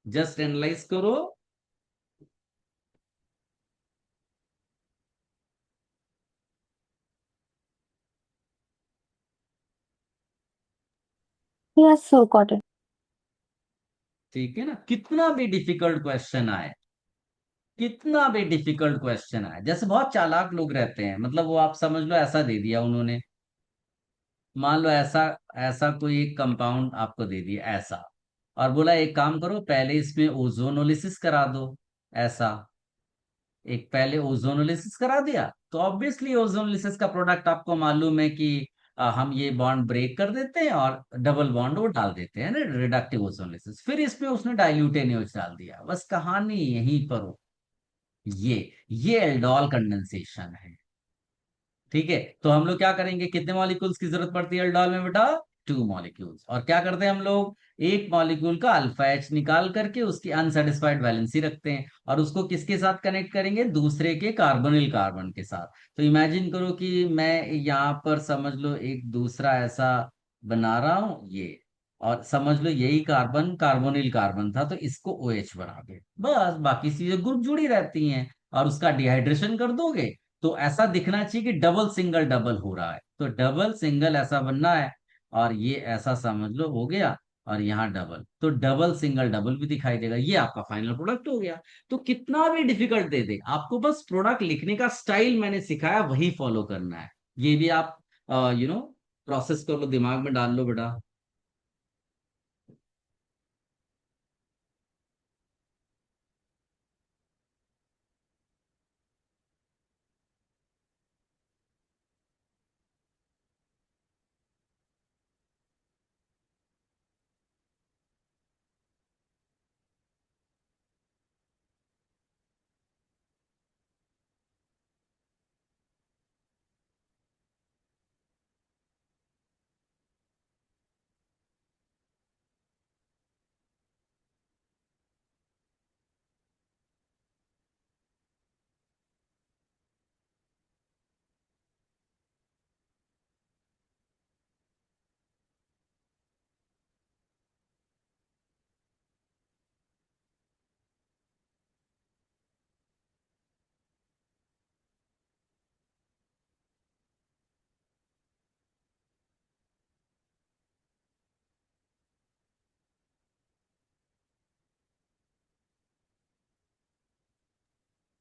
A: जस्ट एनालाइज करो।
B: Yes, sir, got it.
A: ठीक है ना, कितना भी डिफिकल्ट क्वेश्चन आए, कितना भी डिफिकल्ट क्वेश्चन आए, जैसे बहुत चालाक लोग रहते हैं, मतलब वो आप समझ लो ऐसा दे दिया उन्होंने, मान लो ऐसा, ऐसा कोई एक कंपाउंड आपको दे दिया ऐसा, और बोला एक काम करो पहले इसमें ओजोनोलिसिस करा दो, ऐसा, एक पहले ओजोनोलिसिस करा दिया, तो ऑब्वियसली ओजोनोलिसिस का प्रोडक्ट आपको मालूम है कि हम ये बॉन्ड ब्रेक कर देते हैं और डबल बॉन्ड वो डाल देते हैं ना, रिडक्टिव ओजोनोलिसिस, फिर इसमें उसने डाइल्यूट NaOH डाल दिया, बस कहानी यहीं पर हो। ये ये एल्डोल कंडेंसेशन है। ठीक है, तो हम लोग क्या करेंगे, कितने मॉलिक्यूल्स की जरूरत पड़ती है एल्डोल में बेटा, 2 मॉलिक्यूल्स, और क्या करते हैं हम लोग, एक मॉलिक्यूल का अल्फा H निकाल करके उसकी अनसेटिस्फाइड वैलेंसी रखते हैं, और उसको किसके साथ कनेक्ट करेंगे, दूसरे के कार्बोनिल कार्बन के साथ। तो इमेजिन करो कि मैं यहाँ पर समझ लो एक दूसरा ऐसा बना रहा हूं ये, और समझ लो यही कार्बन कार्बोनिल कार्बन था, तो इसको OH बना दे, बस बाकी चीजें ग्रुप जुड़ी रहती हैं, और उसका डिहाइड्रेशन कर दोगे, तो ऐसा दिखना चाहिए कि डबल सिंगल डबल हो रहा है, तो डबल सिंगल ऐसा बनना है, और ये ऐसा समझ लो हो गया, और यहाँ डबल, तो डबल सिंगल डबल भी दिखाई देगा, ये आपका फाइनल प्रोडक्ट हो गया। तो कितना भी डिफिकल्ट दे दे, आपको बस प्रोडक्ट लिखने का स्टाइल मैंने सिखाया वही फॉलो करना है। ये भी आप प्रोसेस कर लो, दिमाग में डाल लो बेटा।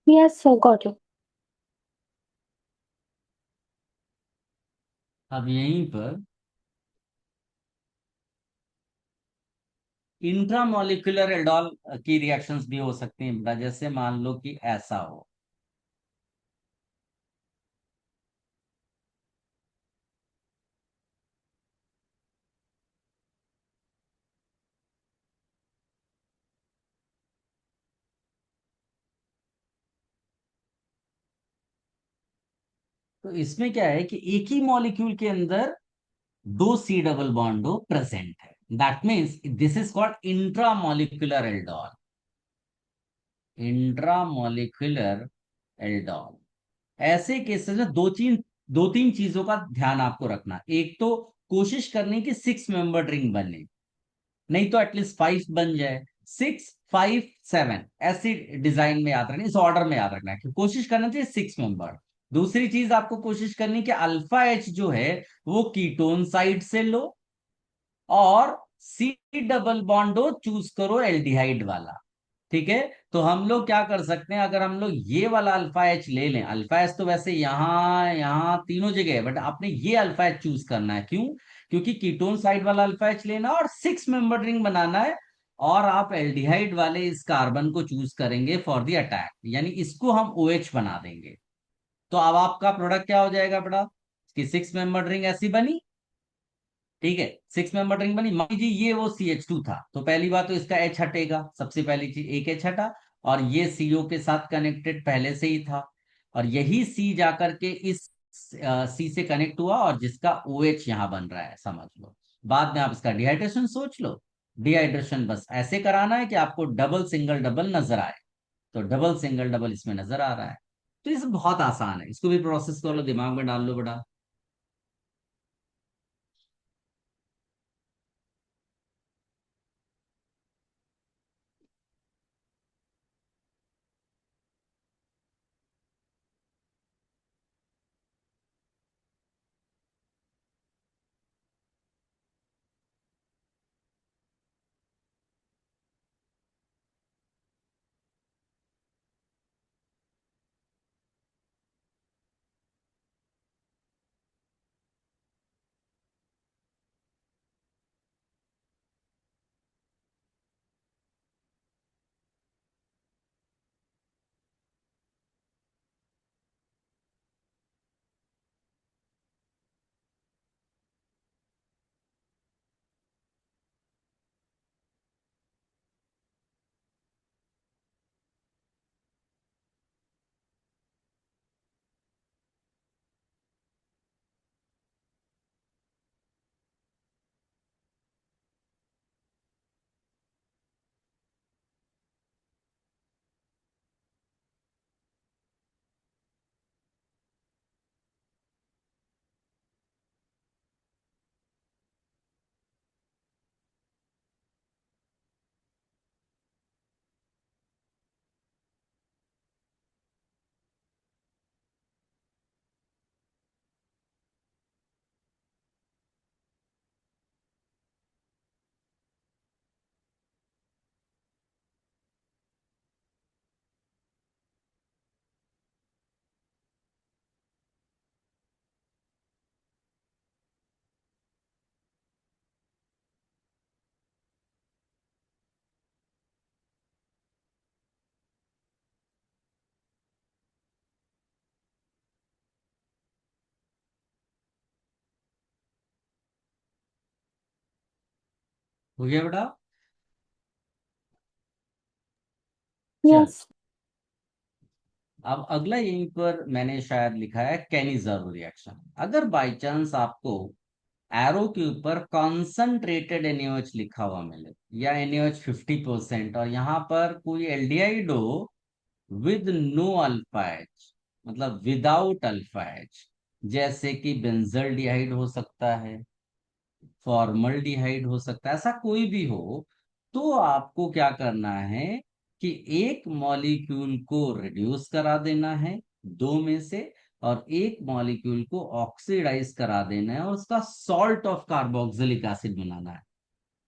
B: Yes, sir, got it.
A: अब यहीं पर इंट्रामोलिकुलर एल्डोल की रिएक्शंस भी हो सकती हैं बेटा, जैसे मान लो कि ऐसा हो, तो इसमें क्या है कि एक ही मॉलिक्यूल के अंदर दो C डबल बॉन्ड हो प्रेजेंट है, that means this is called intramolecular aldol, intramolecular aldol. ऐसे केसेस में दो तीन चीजों का ध्यान आपको रखना, एक तो कोशिश करनी कि 6 मेंबर रिंग बने, नहीं तो एटलीस्ट 5 बन जाए, 6 5 7 ऐसी डिजाइन में याद रखना, इस ऑर्डर में याद रखना है कि कोशिश करना चाहिए 6 मेंबर। दूसरी चीज आपको कोशिश करनी कि अल्फा H जो है वो कीटोन साइड से लो, और C डबल बॉन्डो चूज करो एल्डिहाइड वाला। ठीक है, तो हम लोग क्या कर सकते हैं, अगर हम लोग ये वाला अल्फा H ले लें, अल्फा H तो वैसे यहाँ यहाँ तीनों जगह है, बट आपने ये अल्फा H चूज करना है, क्यों, क्योंकि कीटोन साइड वाला अल्फा H लेना और 6 मेंबर रिंग बनाना है, और आप एल्डिहाइड वाले इस कार्बन को चूज करेंगे फॉर द अटैक, यानी इसको हम OH बना देंगे। तो अब आपका प्रोडक्ट क्या हो जाएगा बेटा, कि 6 मेंबर रिंग ऐसी बनी, ठीक है, 6 मेंबर रिंग बनी, मान लीजिए ये वो CH2 था, तो पहली बात तो इसका H हटेगा, सबसे पहली चीज एक H हटा, और ये CO के साथ कनेक्टेड पहले से ही था, और यही C जाकर के इस सी से कनेक्ट हुआ और जिसका OH यहाँ बन रहा है, समझ लो। बाद में आप इसका डिहाइड्रेशन सोच लो। डिहाइड्रेशन बस ऐसे कराना है कि आपको डबल सिंगल डबल नजर आए, तो डबल सिंगल डबल इसमें नजर आ रहा है। तो इस बहुत आसान है, इसको भी प्रोसेस कर लो, दिमाग में डाल लो बड़ा। हो गया बेटा? चल,
B: Yes.
A: अब अगला यहीं पर मैंने शायद लिखा है कैनिज़ारो रिएक्शन। अगर बाई चांस आपको एरो के ऊपर कॉन्सेंट्रेटेड NaOH लिखा हुआ मिले, या NaOH 50%, और यहाँ पर कोई एल्डिहाइड हो विद नो अल्फा एच, मतलब विदाउट अल्फा एच, जैसे कि बेंजल्डिहाइड हो सकता है, फॉर्मल्डिहाइड हो सकता है, ऐसा कोई भी हो, तो आपको क्या करना है कि एक मॉलिक्यूल को रिड्यूस करा देना है दो में से, और एक मॉलिक्यूल को ऑक्सीडाइज करा देना है और उसका सॉल्ट ऑफ कार्बोक्सिलिक एसिड बनाना है।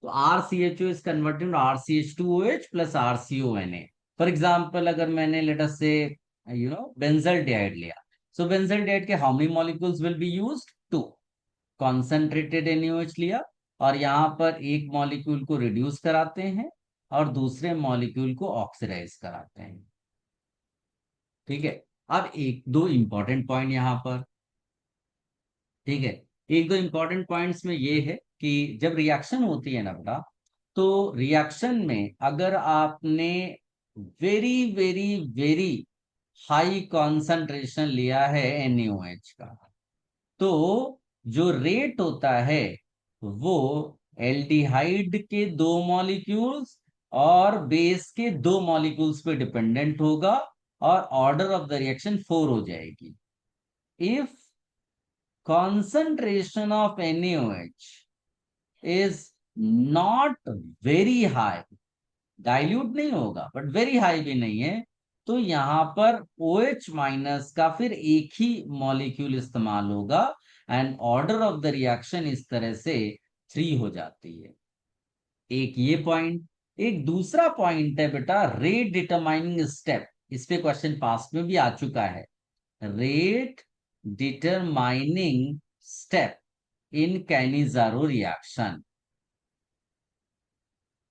A: तो RCHO is converted to RCH2OH plus RCONA। For example, अगर मैंने लेट अस से बेंजल्डिहाइड लिया, सो बेंजल्डिहाइड के how many molecules will be used? Two. Concentrated NaOH लिया, और यहां पर एक मॉलिक्यूल को रिड्यूस कराते हैं और दूसरे मॉलिक्यूल को ऑक्सीडाइज कराते हैं। ठीक है। अब एक दो इंपॉर्टेंट पॉइंट यहां पर, ठीक है, एक दो इंपॉर्टेंट पॉइंट्स में ये है कि जब रिएक्शन होती है ना बेटा, तो रिएक्शन में अगर आपने very very very high concentration लिया है NaOH का, तो जो रेट होता है वो एल्डिहाइड के दो मॉलिक्यूल्स और बेस के दो मॉलिक्यूल्स पे डिपेंडेंट होगा, और ऑर्डर ऑफ द रिएक्शन 4 हो जाएगी। If concentration of NaOH is not very high, dilute नहीं होगा बट वेरी हाई भी नहीं है, तो यहां पर OH माइनस का फिर एक ही मॉलिक्यूल इस्तेमाल होगा, and order of the reaction इस तरह से 3 हो जाती है। एक ये पॉइंट। एक दूसरा पॉइंट है बेटा रेट डिटरमाइनिंग स्टेप, इस पे क्वेश्चन पास्ट में भी आ चुका है। Rate determining step in Cannizzaro reaction,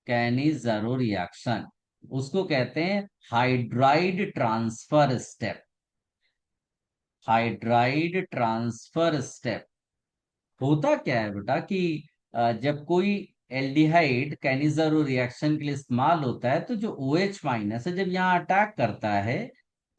A: Cannizzaro reaction उसको कहते हैं hydride transfer step. Hydride transfer step होता क्या है बेटा कि जब कोई एल्डिहाइड कैनिज़ारो रिएक्शन के लिए इस्तेमाल होता है, तो जो OH माइनस है जब यहाँ अटैक करता है,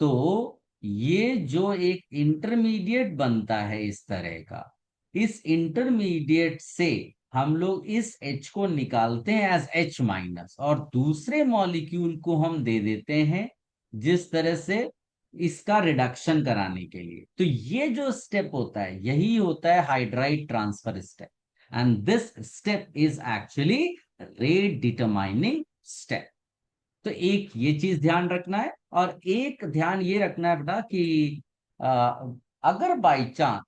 A: तो ये जो एक इंटरमीडिएट बनता है इस तरह का, इस इंटरमीडिएट से हम लोग इस H को निकालते हैं एज H माइनस, और दूसरे मॉलिक्यूल को हम दे देते हैं जिस तरह से इसका रिडक्शन कराने के लिए। तो ये जो स्टेप होता है यही होता है hydride transfer step, and this step is actually rate determining step. तो एक ये चीज ध्यान रखना है, और एक ध्यान ये रखना है बेटा कि अ, अगर बाई चांस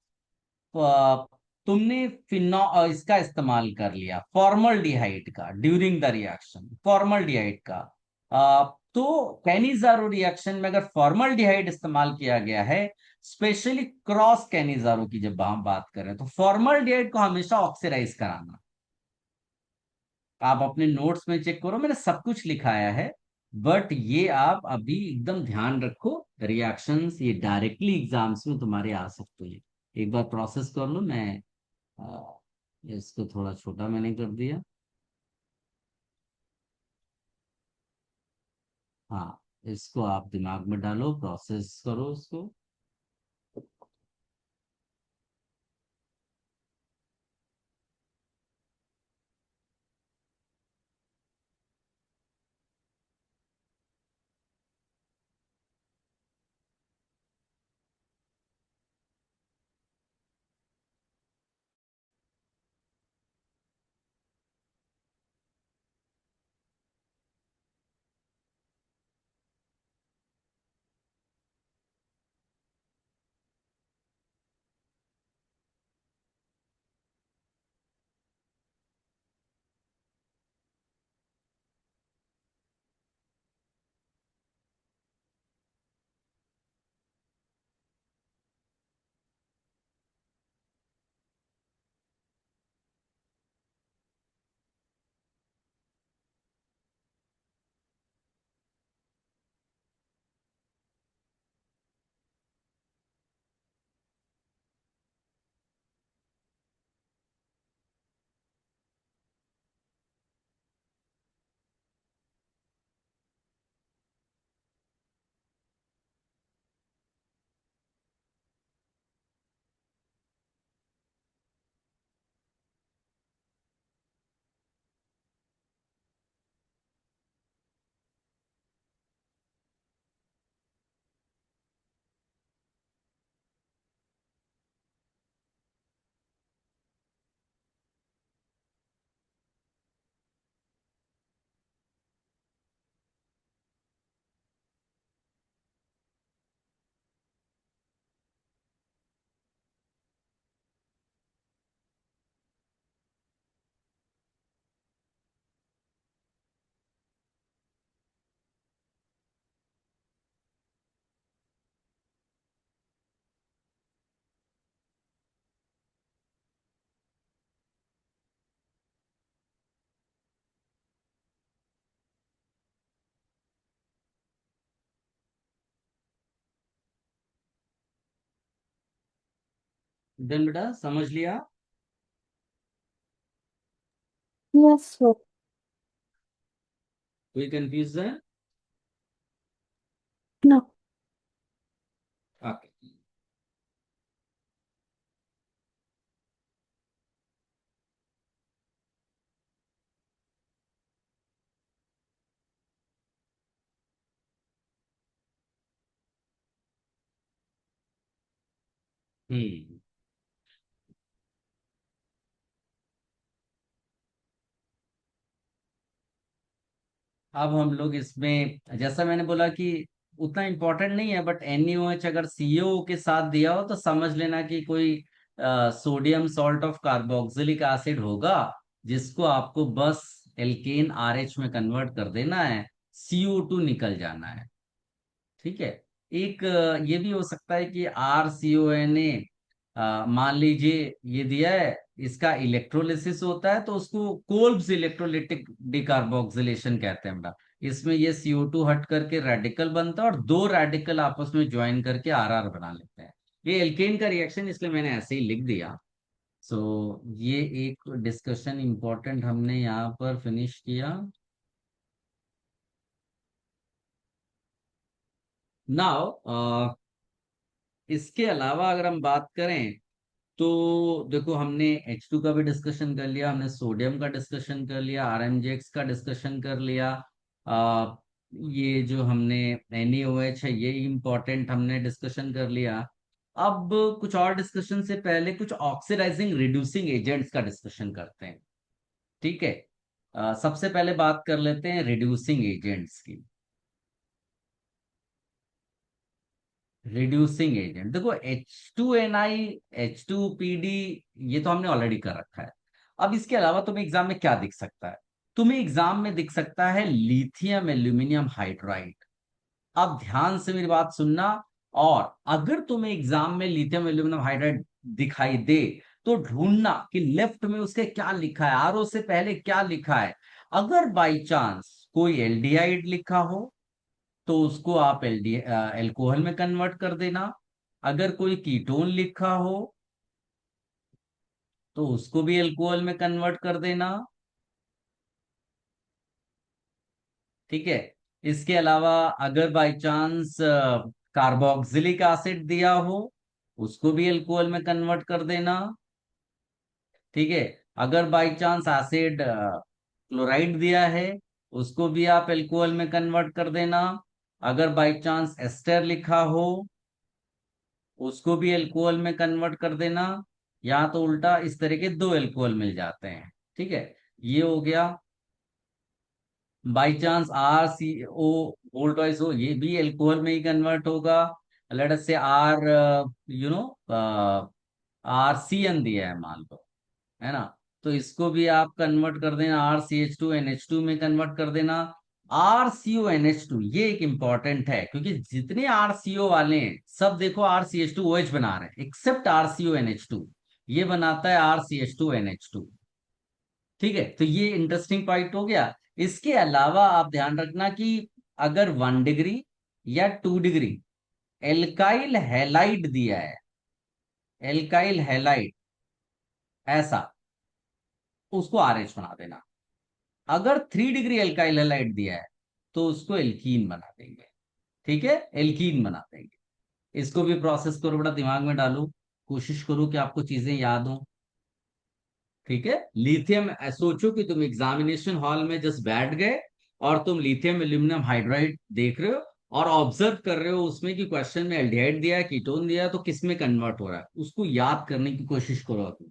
A: तुमने इसका इस्तेमाल कर लिया फॉर्मल्डिहाइड का ड्यूरिंग द रिएक्शन, फॉर्मल्डिहाइड का, तो कैनिजारो रिएक्शन में अगर फॉर्मल्डिहाइड इस्तेमाल किया गया है, स्पेशली क्रॉस कैनिजारो की जब हम बात करें, तो फॉर्मल्डिहाइड को हमेशा ऑक्सीडाइज कराना। आप अपने नोट्स में चेक करो, मैंने सब कुछ लिखाया है, बट ये आप अभी एकदम ध्यान रखो। रिएक्शंस ये डायरेक्टली एग्जाम्स में तुम्हारे आ सकते हैं। एक बार प्रोसेस कर लो। मैं इसको थोड़ा छोटा मैंने कर दिया। हाँ, इसको आप दिमाग में डालो, प्रोसेस करो उसको। देन बेटा समझ लिया?
B: Yes, sir.
A: कोई कंफ्यूजन?
B: No.
A: ओके। हम्म। अब हम लोग इसमें जैसा मैंने बोला कि उतना इम्पोर्टेंट नहीं है, बट NaOH अगर CaO के साथ दिया हो तो समझ लेना कि कोई sodium salt of carboxylic acid होगा, जिसको आपको बस एल्केन RH में कन्वर्ट कर देना है, CO2 निकल जाना है। ठीक है। एक ये भी हो सकता है कि RCONA, मान लीजिए ये दिया है, इसका इलेक्ट्रोलिसिस होता है तो उसको कोल्ब्स इलेक्ट्रोलिटिक डिकार्बोक्सिलेशन कहते हैं बेटा। इसमें ये CO2 हट करके रेडिकल बनता है, और दो रेडिकल आपस में ज्वाइन करके RR बना लेते हैं। ये एल्केन का रिएक्शन, इसलिए मैंने ऐसे ही लिख दिया। सो ये एक डिस्कशन इंपॉर्टेंट हमने यहाँ पर फिनिश किया। नाउ इसके अलावा अगर हम बात करें तो देखो, हमने H2 का भी डिस्कशन कर लिया, हमने सोडियम का डिस्कशन कर लिया, RMJX का डिस्कशन कर लिया। आ, ये जो हमने NaOH है ये इम्पोर्टेंट हमने डिस्कशन कर लिया। अब कुछ और डिस्कशन से पहले कुछ ऑक्सीडाइजिंग रिड्यूसिंग एजेंट्स का डिस्कशन करते हैं। ठीक है। सबसे पहले बात कर लेते हैं रिड्यूसिंग एजेंट्स की। रिड्यूसिंग एजेंट देखो, H2NI, H2PD, ये तो हमने ऑलरेडी कर रखा है। अब इसके अलावा तुम्हें एग्जाम में क्या दिख सकता है? तुम्हें एग्जाम में दिख सकता है लिथियम एल्यूमिनियम हाइड्राइड। अब ध्यान से मेरी बात सुनना। और अगर तुम्हें एग्जाम में लिथियम एल्यूमिनियम हाइड्राइड दिखाई दे तो ढूंढना कि लेफ्ट में उसके क्या लिखा है, आरओ से पहले क्या लिखा है। अगर बाई चांस कोई एल्डिहाइड लिखा हो तो उसको आप एल्कोहल में कन्वर्ट कर देना। अगर कोई कीटोन लिखा हो तो उसको भी एल्कोहल में कन्वर्ट कर देना। ठीक है। इसके अलावा अगर बाय चांस कार्बोक्सिलिक एसिड दिया हो उसको भी एल्कोहल में कन्वर्ट कर देना। ठीक है। अगर बाय चांस एसिड क्लोराइड दिया है उसको भी आप एल्कोहल में कन्वर्ट कर देना। अगर बाय चांस एस्टर लिखा हो उसको भी एल्कोहल में कन्वर्ट कर देना। या तो उल्टा इस तरह के दो एल्कोहल मिल जाते हैं। ठीक है। ये हो गया। By chance RCO volt wise हो ये भी एल्कोहल में ही कन्वर्ट होगा। लेट अस से आर यू नो RCN दिया है मान लो, है ना? तो इसको भी आप कन्वर्ट कर देना, RCH2NH2 में कन्वर्ट कर देना। RCONH2 ये एक इंपॉर्टेंट है क्योंकि जितने RCO वाले हैं सब देखो RCH2OH बना रहे हैं एक्सेप्ट RCONH2, ये बनाता है RCH2NH2। ठीक है, तो ये इंटरेस्टिंग पॉइंट हो गया। इसके अलावा आप ध्यान रखना कि अगर 1 डिग्री या 2 डिग्री एल्काइल हैलाइड दिया है, एल्काइल हैलाइड ऐसा, उसको RH बना देना। अगर 3 डिग्री एल्काइल हैलाइड दिया है तो उसको एल्कीन बना देंगे। ठीक है, एल्कीन बना देंगे। इसको भी प्रोसेस करो, बड़ा दिमाग में डालो, कोशिश करो कि आपको चीजें याद हो। ठीक है। लिथियम, सोचो कि तुम एग्जामिनेशन हॉल में जस्ट बैठ गए और तुम लिथियम एल्यूमिनियम हाइड्राइड देख रहे हो और ऑब्जर्व कर रहे हो उसमें कि क्वेश्चन में एल्डिहाइड दिया है, कीटोन दिया है, तो किस में कन्वर्ट हो रहा है उसको याद करने की कोशिश करो अभी।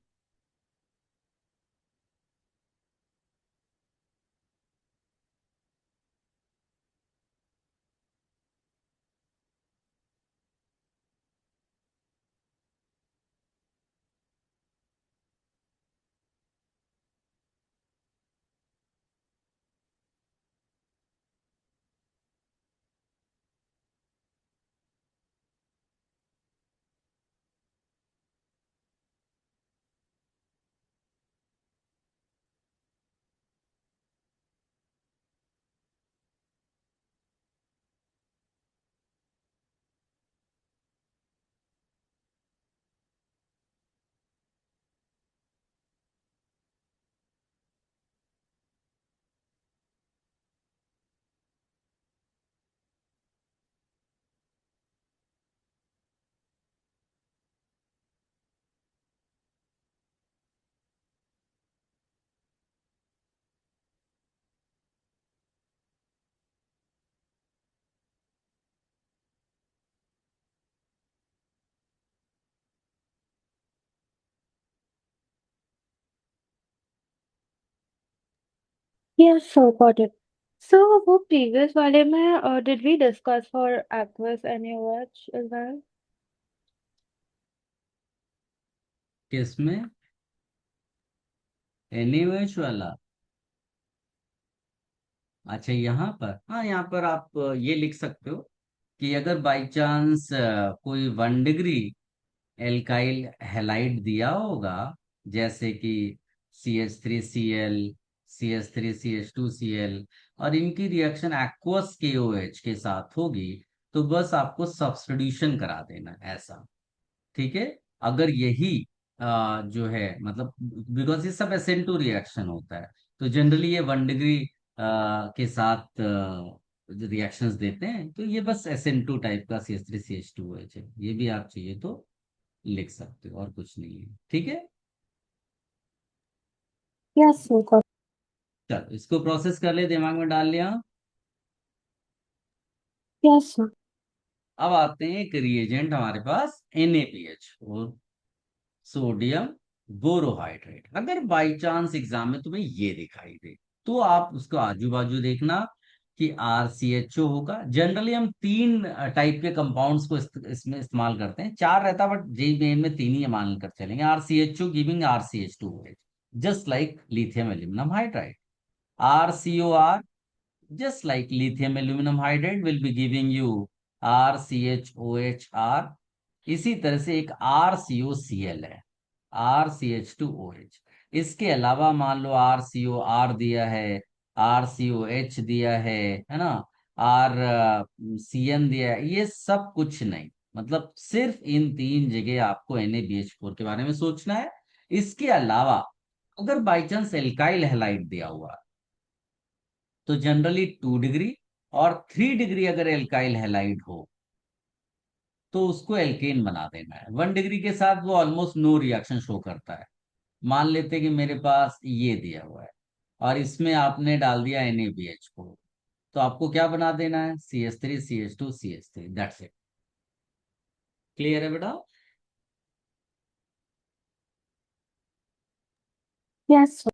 B: Yes, so got it. So वो previous वाले में did we discuss for aqueous NaOH as well?
A: किसमें? NaOH वाला? अच्छा, यहाँ पर, हाँ यहाँ पर आप ये लिख सकते हो कि अगर बाई चांस कोई 1 डिग्री एल्काइल हैलाइड दिया होगा, जैसे कि CH3Cl, CH3CH2Cl, और इनकी रिएक्शन एक्वस KOH के साथ होगी तो बस आपको सब्स्टिट्यूशन करा देना ऐसा। ठीक है। अगर यही जो है मतलब, बिकॉज ये सब SN2 रिएक्शन होता है, तो जनरली ये 1 डिग्री के साथ रिएक्शंस देते हैं, तो ये बस SN2 टाइप का CH3CH2OH है। ये भी आप चाहिए तो लिख सकते हो, और कुछ नहीं है। ठीक है,
B: Yes, sir, got
A: चलो इसको प्रोसेस कर ले, दिमाग में डाल लिया।
B: Yes, sir.
A: अब आते हैं एक रिएजेंट हमारे पास NaPH, और सोडियम बोरोहाइड्रेट। अगर बाई चांस एग्जाम में तुम्हें ये दिखाई दे, तो आप उसको आजू बाजू देखना कि RCHO होगा। जनरली हम तीन टाइप के कंपाउंड्स को इसमें इस्तेमाल करते हैं, चार रहता बट जेई मेन में तीन ही मान कर चलेंगे। RCHO giving RCH2OH, just like lithium aluminum hydride. RCOR, just like lithium aluminum hydride will be giving you RCHOHR। इसी तरह से एक RCOCl है, RCH2OH। इसके अलावा मान लो RCOR दिया है, RCOH दिया है ना, RCN दिया है, ये सब कुछ नहीं। मतलब सिर्फ इन तीन जगह आपको NaBH4 के बारे में सोचना है। इसके अलावा अगर बाई चांस एल्काइल हैलाइड दिया हुआ है, तो जनरली 2 डिग्री और 3 डिग्री अगर एल्काइल हैलाइड हो तो उसको एल्केन बना देना है। 1 डिग्री के साथ वो ऑलमोस्ट नो रिएक्शन शो करता है। मान लेते कि मेरे पास ये दिया हुआ है और इसमें आपने डाल दिया NaBH4, तो आपको क्या बना देना है? CH3CH2CH3, that's it. क्लियर है बेटा?
B: Yes, sir.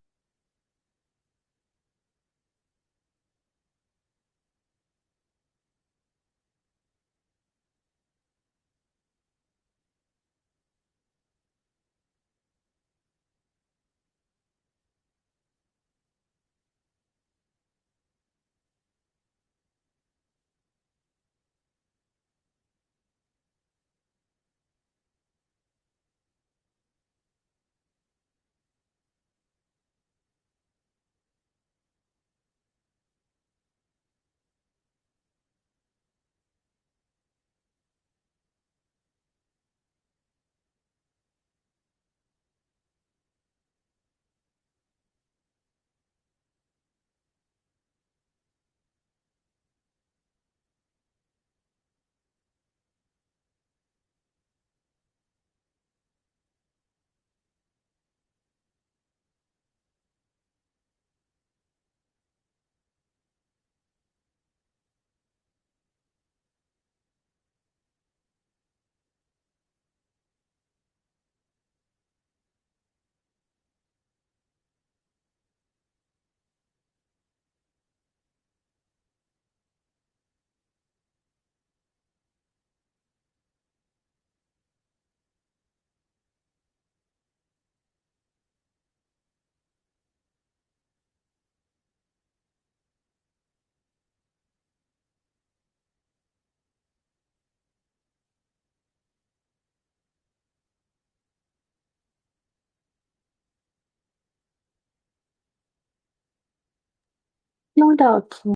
B: No doubt, sir.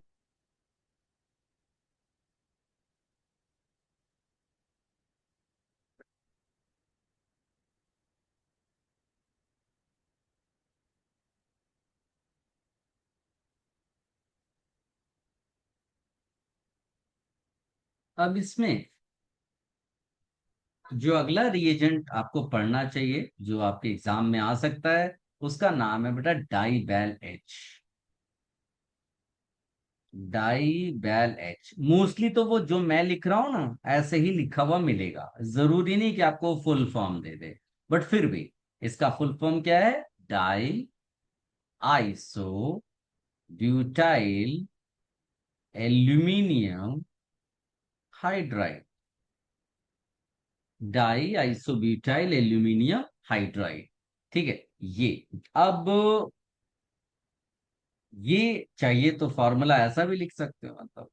A: अब इसमें जो अगला रिएजेंट आपको पढ़ना चाहिए, जो आपके एग्जाम में आ सकता है, उसका नाम है बेटा डाई बैल H। डाई बैल H मोस्टली तो वो जो मैं लिख रहा हूं ना ऐसे ही लिखा हुआ मिलेगा, जरूरी नहीं कि आपको फुल फॉर्म दे दे, बट फिर भी इसका फुल फॉर्म क्या है? Diisobutyl aluminium hydride. Diisobutyl aluminium hydride. ठीक है, ये अब ये चाहिए तो फॉर्मूला ऐसा भी लिख सकते हो, मतलब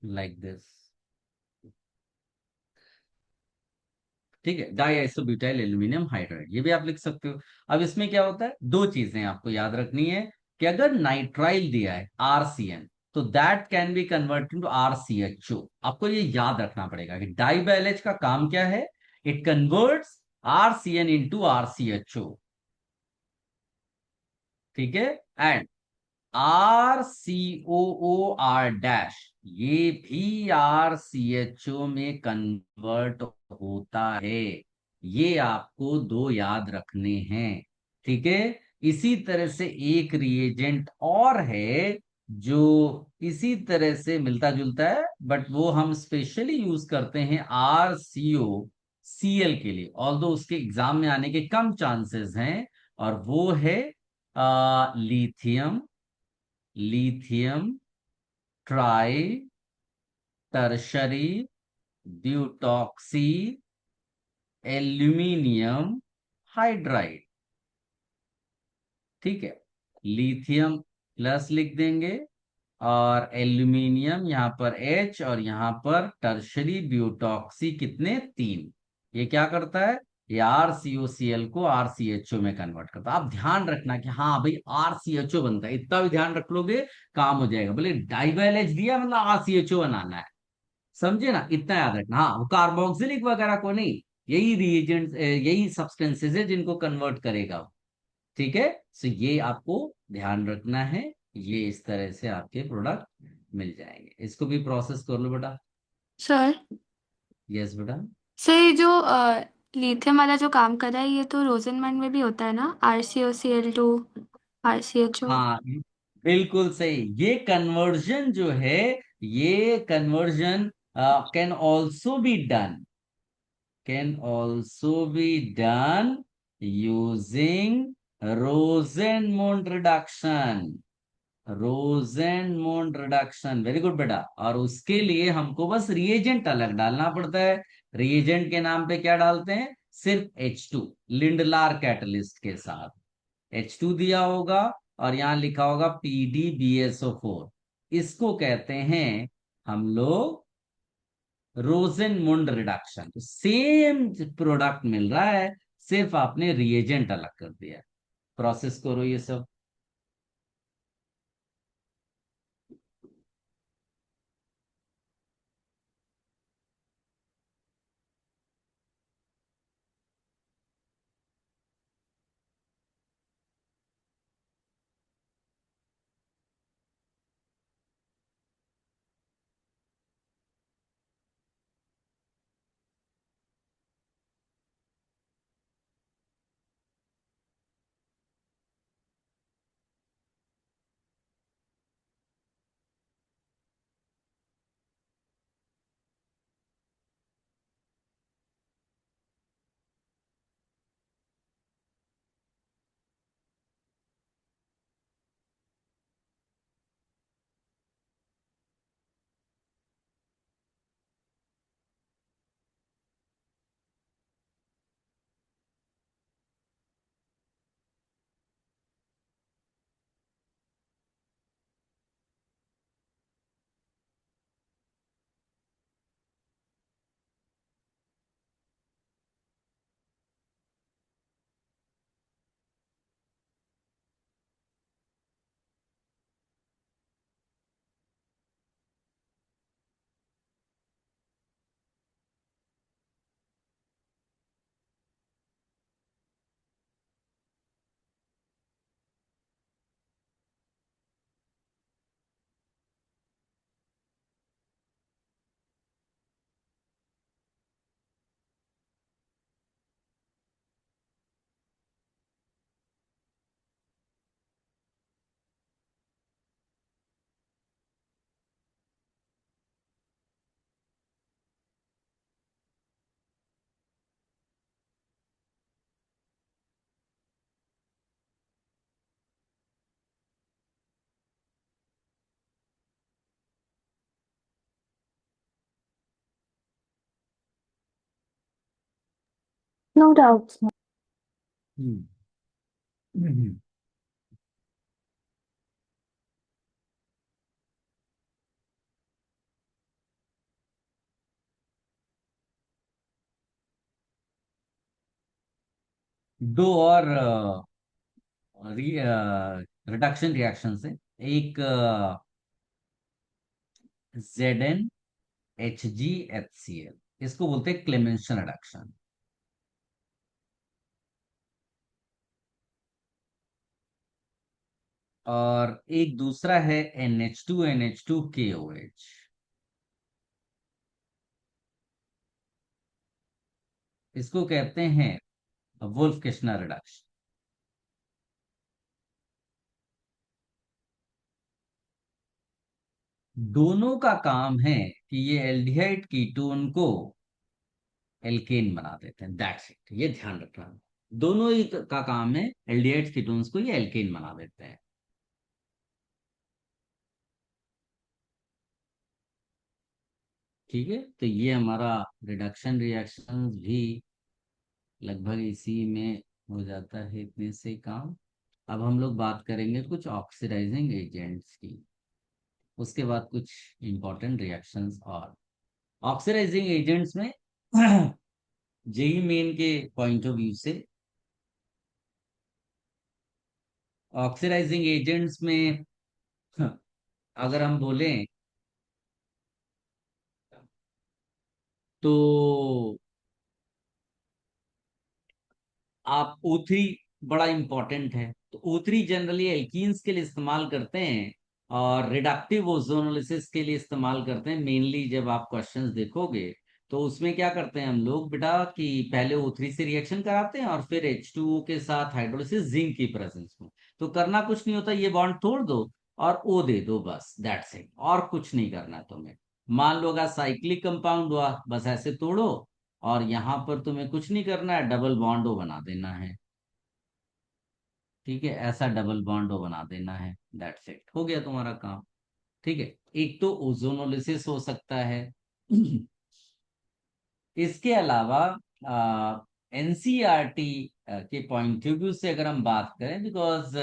A: लाइक दिस। ठीक है, डाई आइसोब्यूटाइल एल्यूमिनियम हाइड्राइड, ये भी आप लिख सकते हो। अब इसमें क्या होता है, दो चीजें आपको याद रखनी है कि अगर नाइट्राइल दिया है RCN, तो that can be converted to RCHO। आपको ये याद रखना पड़ेगा कि डाई बैल H का काम क्या है, it converts RCN into RCHO। ठीक है। एंड RCOOR डैश, ये भी RCHO में कन्वर्ट होता है। ये आपको दो याद रखने हैं। ठीक है। इसी तरह से एक रिएजेंट और है जो इसी तरह से मिलता जुलता है, बट वो हम स्पेशली यूज करते हैं RCOCl के लिए, ऑल्दो उसके एग्जाम में आने के कम चांसेस हैं। और वो है lithium, lithium tri tertiary butoxy aluminium hydride. ठीक है। लिथियम प्लस लिख देंगे, और एल्यूमिनियम यहां पर H, और यहां पर टर्शरी ब्यूटॉक्सी कितने, 3। ये क्या करता है, ये RCOCl को RCHO में कन्वर्ट करता है। आप ध्यान रखना कि हाँ भाई RCHO बनता है, इतना भी ध्यान रख लोगे काम हो जाएगा। बोले डाइवेल H दिया मतलब RCHO बनाना है, समझे ना, इतना याद रखना। हाँ, वो कार्बोक्सिलिक वगैरह को नहीं, यही रिएजेंट, यही सब्सटेंसेज है जिनको कन्वर्ट करेगा वो। ठीक है। सो ये आपको ध्यान रखना है। ये इस तरह से आपके प्रोडक्ट मिल जाएंगे। इसको भी प्रोसेस कर लो बेटा।
C: सर
A: यस बेटा।
C: सर ये जो लिथियम वाला जो काम कर रहा है ये तो रोजनमंड में भी होता है ना, RCOCl2 RCHO।
A: हाँ, बिल्कुल सही। ये कन्वर्जन जो है, ये conversion can also be done, can also be done using Rosenmund reduction, Rosenmund reduction. Very good बेटा। और उसके लिए हमको बस रिएजेंट अलग डालना पड़ता है। रिएजेंट के नाम पे क्या डालते हैं, सिर्फ H2, लिंडलार कैटलिस्ट के साथ H2 दिया होगा, और यहां लिखा होगा PDBSO4। इसको कहते हैं हम लोग रोजेनमुंड रिडक्शन। तो सेम प्रोडक्ट मिल रहा है, सिर्फ आपने रिएजेंट अलग कर दिया है। प्रोसेस करो ये सब।
B: No doubts.
A: हम्म। हम्म। दो और रिडक्शन रिएक्शन से, एक ZnHgHCl, इसको बोलते हैं क्लेमेंशन रिडक्शन। और एक दूसरा है NH2NH2KOH। इसको कहते हैं वुल्फ किर्शनर रिडक्शन। दोनों का काम है कि ये एल्डिहाइड कीटोन को एल्केन बना देते हैं, दैट्स इट, ये ध्यान रखना। दोनों ही का काम है, एल्डिहाइड कीटोन्स को ये एल्केन बना देते हैं। ठीक है, तो ये हमारा रिडक्शन रिएक्शंस भी लगभग इसी में हो जाता है, इतने से काम। अब हम लोग बात करेंगे कुछ ऑक्सीडाइजिंग एजेंट्स की, उसके बाद कुछ इंपॉर्टेंट रिएक्शंस। और ऑक्सीडाइजिंग एजेंट्स में जेई मेन के पॉइंट ऑफ व्यू से ऑक्सीडाइजिंग एजेंट्स में अगर हम बोलें तो आप O3 बड़ा इंपॉर्टेंट है। तो O3 जनरली एल्कीन्स के लिए इस्तेमाल करते हैं और रिडक्टिव ओजोनोलिसिस के लिए इस्तेमाल करते हैं मेनली। जब आप क्वेश्चंस देखोगे तो उसमें क्या करते हैं हम लोग बेटा कि पहले O3 से रिएक्शन कराते हैं और फिर H2O के साथ हाइड्रोलिसिस जिंक की प्रेजेंस में। तो करना कुछ नहीं होता, ये बॉन्ड तोड़ दो और O दे दो, बस दैट्स इट, और कुछ नहीं करना तुम्हें। मान लो अगर साइक्लिक कंपाउंड हुआ, बस ऐसे तोड़ो और यहां पर तुम्हें कुछ नहीं करना है, डबल बॉन्ड ओ बना देना है। ठीक है, ऐसा डबल बॉन्ड ओ बना देना है, दैट्स इट, हो गया तुम्हारा काम। ठीक है, एक तो ओजोनोलिसिस हो सकता है। इसके अलावा एनसीईआरटी के पॉइंट ऑफ व्यू से अगर हम बात करें, बिकॉज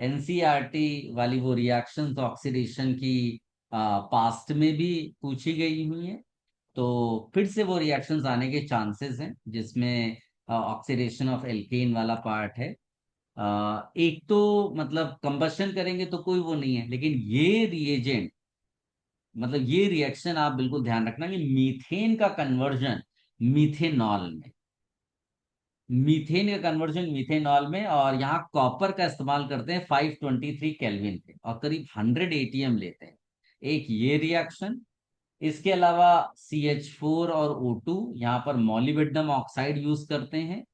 A: एनसीईआरटी वाली वो रिएक्शंस ऑक्सीडेशन की पास्ट में भी पूछी गई हुई है, तो फिर से वो रिएक्शंस आने के चांसेस हैं जिसमें ऑक्सीडेशन ऑफ एल्केन वाला पार्ट है। एक तो मतलब कंबशन करेंगे तो कोई वो नहीं है, लेकिन ये रिएजेंट मतलब ये रिएक्शन आप बिल्कुल ध्यान रखना कि मीथेन का कन्वर्जन मीथेनॉल में, मीथेन का कन्वर्जन मीथेनॉल में, और यहाँ कॉपर का इस्तेमाल करते हैं 523 केल्विन पे और करीब 100 एटीएम लेते हैं। एक ये रिएक्शन। इसके अलावा CH4 और O2, यहाँ पर मॉलिब्डेनम ऑक्साइड यूज करते हैं,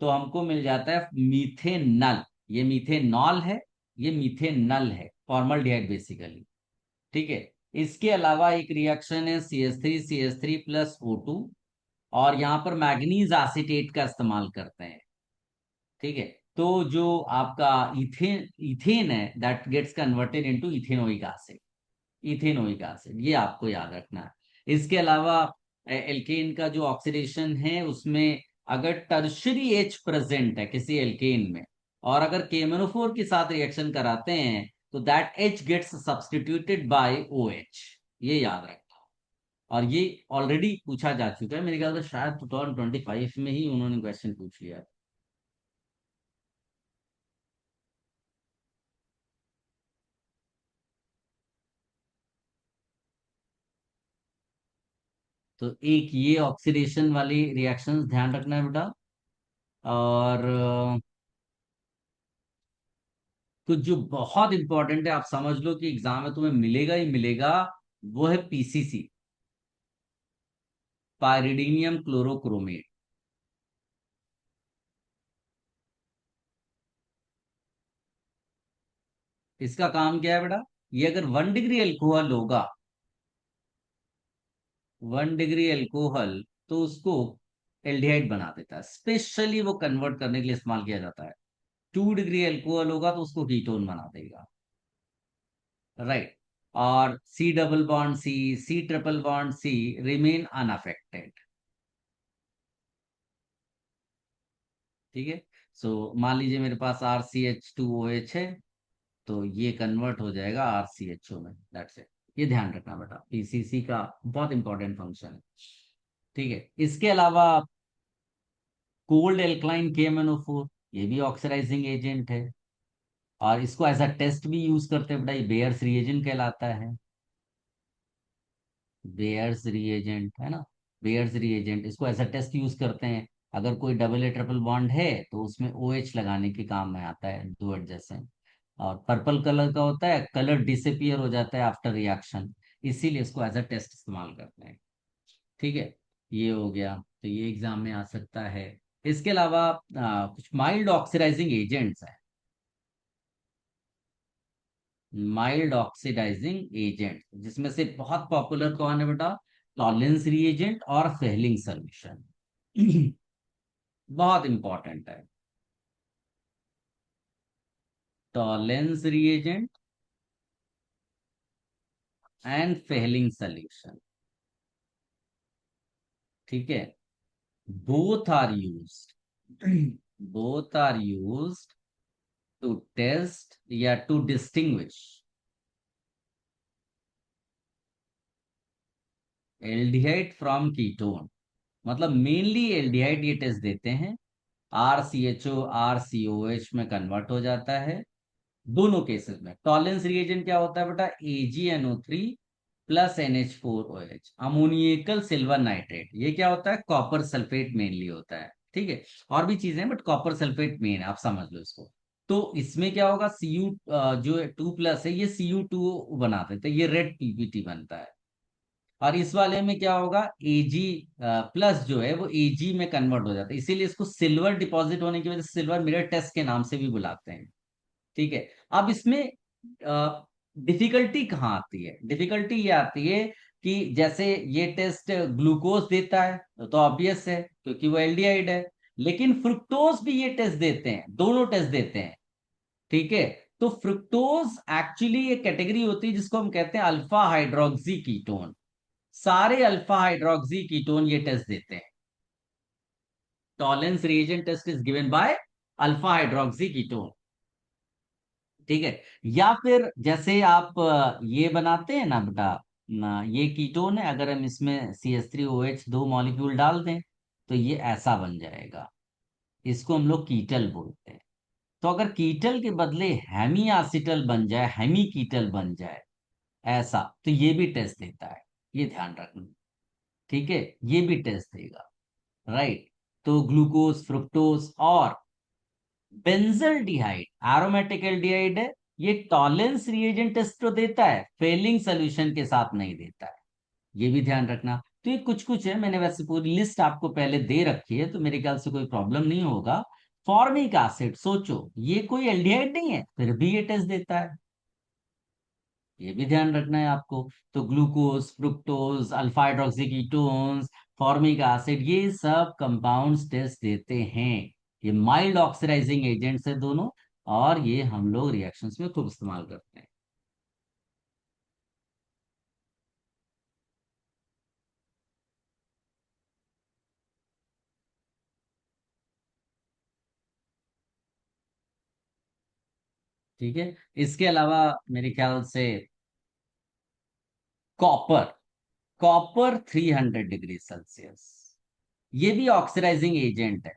A: तो हमको मिल जाता है मीथेनल। ये मीथेनॉल है, ये मीथेनल है, फॉर्मल्डिहाइड बेसिकली। ठीक है, इसके अलावा एक रिएक्शन है CH3 प्लस O2, और यहाँ पर मैग्नीज एसीटेट का इस्तेमाल करते हैं। ठीक है, तो जो आपका इथेन इथेन है that gets converted into ethanoic acid, ethanoic acid, ये आपको याद रखना है। इसके अलावा एल्केन का जो ऑक्सीडेशन है उसमें अगर टर्शरी एच प्रेजेंट है किसी एल्केन में, और अगर KMnO4 के साथ रिएक्शन कराते हैं तो that H gets substituted by OH, ये याद रखना। और ये ऑलरेडी पूछा जा चुका है, मेरे ख्याल से शायद 2025 में ही उन्होंने क्वेश्चन पूछ लिया है। तो एक ये ऑक्सीडेशन वाली रिएक्शंस ध्यान रखना है बेटा। और तो जो बहुत इंपॉर्टेंट है, आप समझ लो कि एग्जाम में तुम्हें मिलेगा ही मिलेगा, वो है PCC, पायरिडीनियम क्लोरोक्रोमेट। इसका काम क्या है बेटा, ये अगर 1 डिग्री अल्कोहल होगा, 1 डिग्री अल्कोहल, तो उसको एल्डिहाइड बना देता है, स्पेशली वो कन्वर्ट करने के लिए इस्तेमाल किया जाता है। 2 डिग्री अल्कोहल होगा तो उसको कीटोन बना देगा, राइट। और C double bond C remain unaffected. ठीक है, सो मान लीजिए मेरे पास RCH2OH है, तो ये कन्वर्ट हो जाएगा RCHO में, दैट्स इट। ये ध्यान रखना बेटा, PCC का बहुत इंपॉर्टेंट फंक्शन है। ठीक है, इसके अलावा कोल्ड एल्कलाइन KMnO4, ये भी ऑक्सीडाइजिंग एजेंट है, और इसको एज अ टेस्ट भी यूज करते हैं बेटा, ये बेयर्स रिएजेंट कहलाता है। बेयर्स रिएजेंट है ना, बेयर्स रिएजेंट, इसको एज अ टेस्ट यूज करते हैं। अगर कोई डबल ए ट्रिपल बॉन्ड है तो उसमें OH लगाने के काम में आता है, दो एडजेसेंट। और पर्पल कलर का होता है कलर डिसअपियर हो जाता है आफ्टर रिएक्शन, इसीलिए इसको एज अ टेस्ट इस्तेमाल करते हैं। ठीक है, ये हो गया, तो ये एग्जाम में आ सकता है। इसके अलावा कुछ माइल्ड ऑक्सीडाइजिंग एजेंट्स हैं। माइल्ड ऑक्सीडाइजिंग एजेंट जिसमें से बहुत पॉपुलर कौन है बेटा? टॉलेंस रिएजेंट और फेहलिंग सॉल्यूशन। बहुत इंपॉर्टेंट है। Tollens reagent and Fehling solution. ठीक है, both are used both are used to test या to distinguish aldehyde from ketone. मतलब मेनली एल्डिहाइड ये टेस्ट देते हैं, R C H O R C O H में कन्वर्ट हो जाता है दोनों केसेस में। टॉलेंस रिएजेंट क्या होता है बेटा? AgNO3 plus NH4OH, अमोनियकल silver nitrate. ये क्या होता है? कॉपर सल्फेट मेनली होता है। ठीक है, और भी चीजें हैं बट कॉपर सल्फेट मेन है, आप समझ लो इसको। तो इसमें क्या होगा, Cu जो 2+ है ये Cu2 बना देते हैं, ये रेड PBT बनता है। और इस वाले में क्या होगा, Ag+ जो है वो Ag में कन्वर्ट हो जाता है, इसीलिए इसको सिल्वर डिपॉजिट होने की वजह से सिल्वर मिरर टेस्ट के नाम से भी बुलाते हैं। ठीक है, अब इसमें डिफिकल्टी कहाँ आती है? डिफिकल्टी ये आती है कि जैसे ये टेस्ट ग्लूकोज देता है तो ऑब्वियस है क्योंकि वो एल्डिहाइड है, लेकिन फ्रुक्टोज भी ये टेस्ट देते हैं, दोनों टेस्ट देते हैं। ठीक है, तो फ्रुक्टोज एक्चुअली एक कैटेगरी होती है जिसको हम कहते हैं अल्फा हाइड्रोक्सी कीटोन। सारे अल्फा हाइड्रोक्सी कीटोन ये टेस्ट देते हैं। Tollens reagent test is given by alpha hydroxy ketone. ठीक है, या फिर जैसे आप ये बनाते हैं ना बेटा, ये कीटोन है, अगर हम इसमें CH3OH 2 मॉलिक्यूल डाल दें तो ये ऐसा बन जाएगा, इसको हम लोग कीटल बोलते हैं। तो अगर कीटल के बदले हेमी एसिटल बन जाए, हेमी कीटल बन जाए ऐसा, तो ये भी टेस्ट देता है, ये ध्यान रखना। ठीक है, ये भी टेस्ट देगा। राइट, तो ग्लूकोज, फ्रुक्टोज और बेंजल्डिहाइड, एरोमेटिक एल्डिहाइड है, ये टॉलेंस रिएजेंट टेस्ट तो देता है, फेलिंग सोल्यूशन के साथ नहीं देता है, ये भी ध्यान रखना। तो ये कुछ कुछ है, मैंने वैसे पूरी लिस्ट आपको पहले दे रखी है, तो मेरे ख्याल से कोई प्रॉब्लम नहीं होगा। फॉर्मिक एसिड, सोचो ये कोई एल्डिहाइड नहीं है फिर भी ये टेस्ट देता है, ये भी ध्यान रखना है आपको। तो glucose, fructose, alpha hydroxy ketones, formic acid, ये सब कंपाउंड्स टेस्ट देते हैं। ये माइल्ड ऑक्सीडाइजिंग एजेंट्स है दोनों, और ये हम लोग रिएक्शंस में खूब इस्तेमाल करते हैं। ठीक है, इसके अलावा मेरे ख्याल से कॉपर, कॉपर 300 डिग्री सेल्सियस, ये भी ऑक्सीडाइजिंग एजेंट है।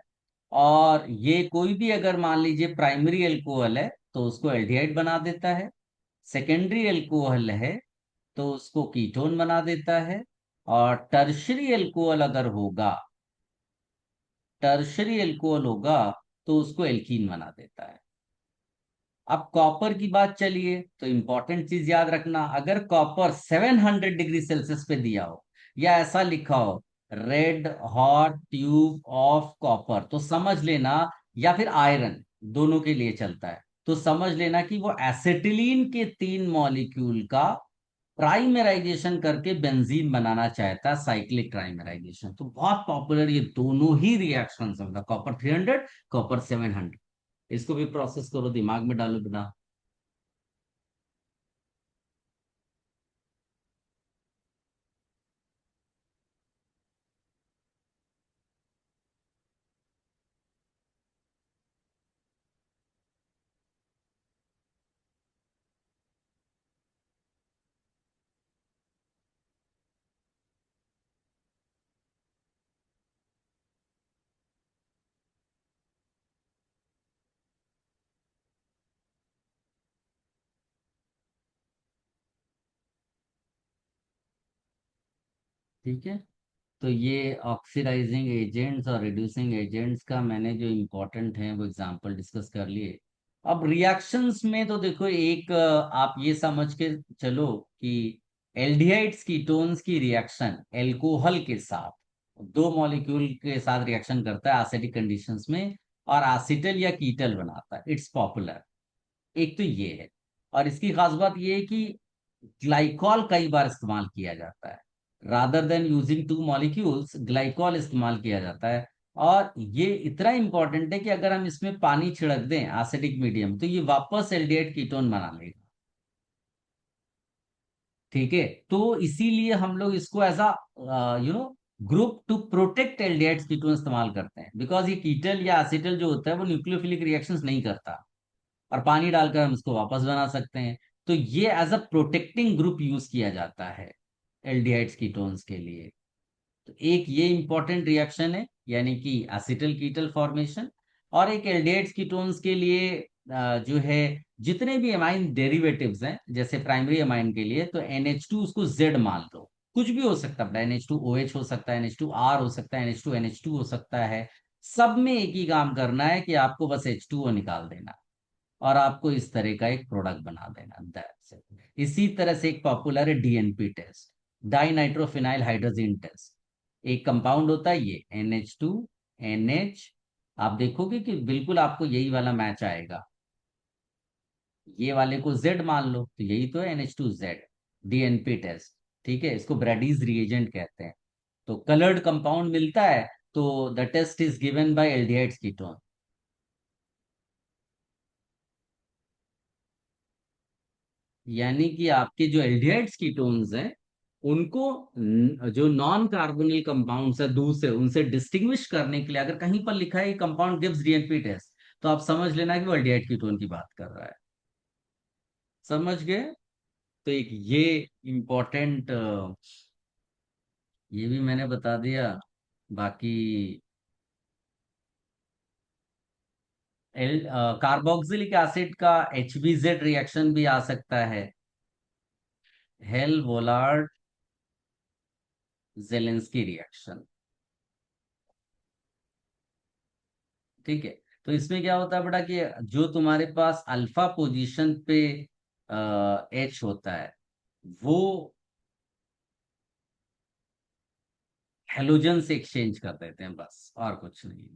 A: और ये कोई भी अगर मान लीजिए प्राइमरी एल्कोहल है तो उसको एल्डिहाइड बना देता है, सेकेंडरी एल्कोहल है तो उसको कीटोन बना देता है, और टर्शरी एल्कोहल अगर होगा, टर्शरी एल्कोहल होगा तो उसको एल्कीन बना देता है। अब कॉपर की बात चलिए तो इंपॉर्टेंट चीज याद रखना, अगर कॉपर 700 डिग्री सेल्सियस पे दिया हो या ऐसा लिखा हो red hot tube of copper, तो समझ लेना, या फिर आयरन, दोनों के लिए चलता है, तो समझ लेना कि वो एसिटिलीन के 3 मॉलिक्यूल का ट्राइमेराइजेशन करके बेंजीन बनाना चाहता है, साइक्लिक ट्राइमेराइजेशन। तो बहुत पॉपुलर ये दोनों ही रिएक्शन है, कॉपर 300, कॉपर 700। इसको भी प्रोसेस करो, दिमाग में डालो बिना। ठीक है, तो ये ऑक्सीडाइजिंग एजेंट्स और रिड्यूसिंग एजेंट्स का मैंने जो इम्पोर्टेंट है वो एग्जांपल डिस्कस कर लिए। अब रिएक्शंस में तो देखो, एक आप ये समझ के चलो कि एल्डिहाइड्स कीटोन्स की रिएक्शन एल्कोहल के साथ, दो मॉलिक्यूल के साथ रिएक्शन करता है एसिडिक कंडीशंस में, और एसिटल या कीटल बनाता है, इट्स पॉपुलर। एक तो ये है। और इसकी खास बात ये है कि ग्लाइकॉल कई बार इस्तेमाल किया जाता है, rather than using two molecules glycol इस्तेमाल किया जाता है। और ये इतना इंपॉर्टेंट है कि अगर हम इसमें पानी छिड़क दें एसिडिक मीडियम, तो ये वापस एल्डिहाइड कीटोन बना लेगा। ठीक है। तो इसीलिए हम लोग इसको as a group to protect aldehyde ketone इस्तेमाल करते हैं, बिकॉज ये कीटल या एसिटल जो होता है वो न्यूक्लियोफिलिक रिएक्शंस नहीं करता, और पानी डालकर हम इसको वापस बना सकते हैं। तो ये as a protecting group use किया जाता है एल्डिहाइड्स कीटोन्स के लिए। तो एक ये इंपॉर्टेंट रिएक्शन है, यानी कि एसिटल कीटल फॉर्मेशन। और एक एल्डिहाइड्स कीटोन्स के लिए जो है, जितने भी अमाइन डेरिवेटिव्स हैं, जैसे प्राइमरी अमाइन के लिए तो NH2 उसको Z मान लो, कुछ भी हो सकता है, NH2OH हो सकता है, NH2R हो सकता है, NH2NH2 हो सकता है। सब में एक ही काम करना है कि आपको बस H2O निकाल देना, और आपको इस तरह का एक प्रोडक्ट बना देना, दैट्स इट। इसी तरह से एक पॉपुलर है DNP test, dinitrophenyl hydrogen test. एक कंपाउंड होता है ये NH2NH, आप देखोगे कि बिल्कुल आपको यही वाला मैच आएगा। ये वाले को Z मान लो, तो यही तो है NH2Z, DNP टेस्ट। ठीक है, इसको ब्रैडीज रिएजेंट कहते हैं। तो कलर्ड कंपाउंड मिलता है, तो the test is given by aldehydes ketone. यानी कि आपके जो एल्डिहाइड्स कीटोन्स हैं, उनको जो नॉन कार्बोनिल कंपाउंड्स है दूसरे, उनसे डिस्टिंग्विश करने के लिए अगर कहीं पर लिखा है कंपाउंड गिव्स DNP टेस्ट, तो आप समझ लेना कि वो एल्डिहाइड कीटोन की बात कर रहा है। समझ गए? तो एक ये इंपॉर्टेंट, ये भी मैंने बता दिया। बाकी एल कार्बोक्सिलिक एसिड का HBZ रिएक्शन भी आ सकता है, हेल वोलार्ड जेलेंस्की रिएक्शन। ठीक है। तो इसमें क्या होता है बेटा कि जो तुम्हारे पास अल्फा पोजीशन पे H होता है, वो हेलोजन से एक्सचेंज कर देते हैं, बस और कुछ नहीं।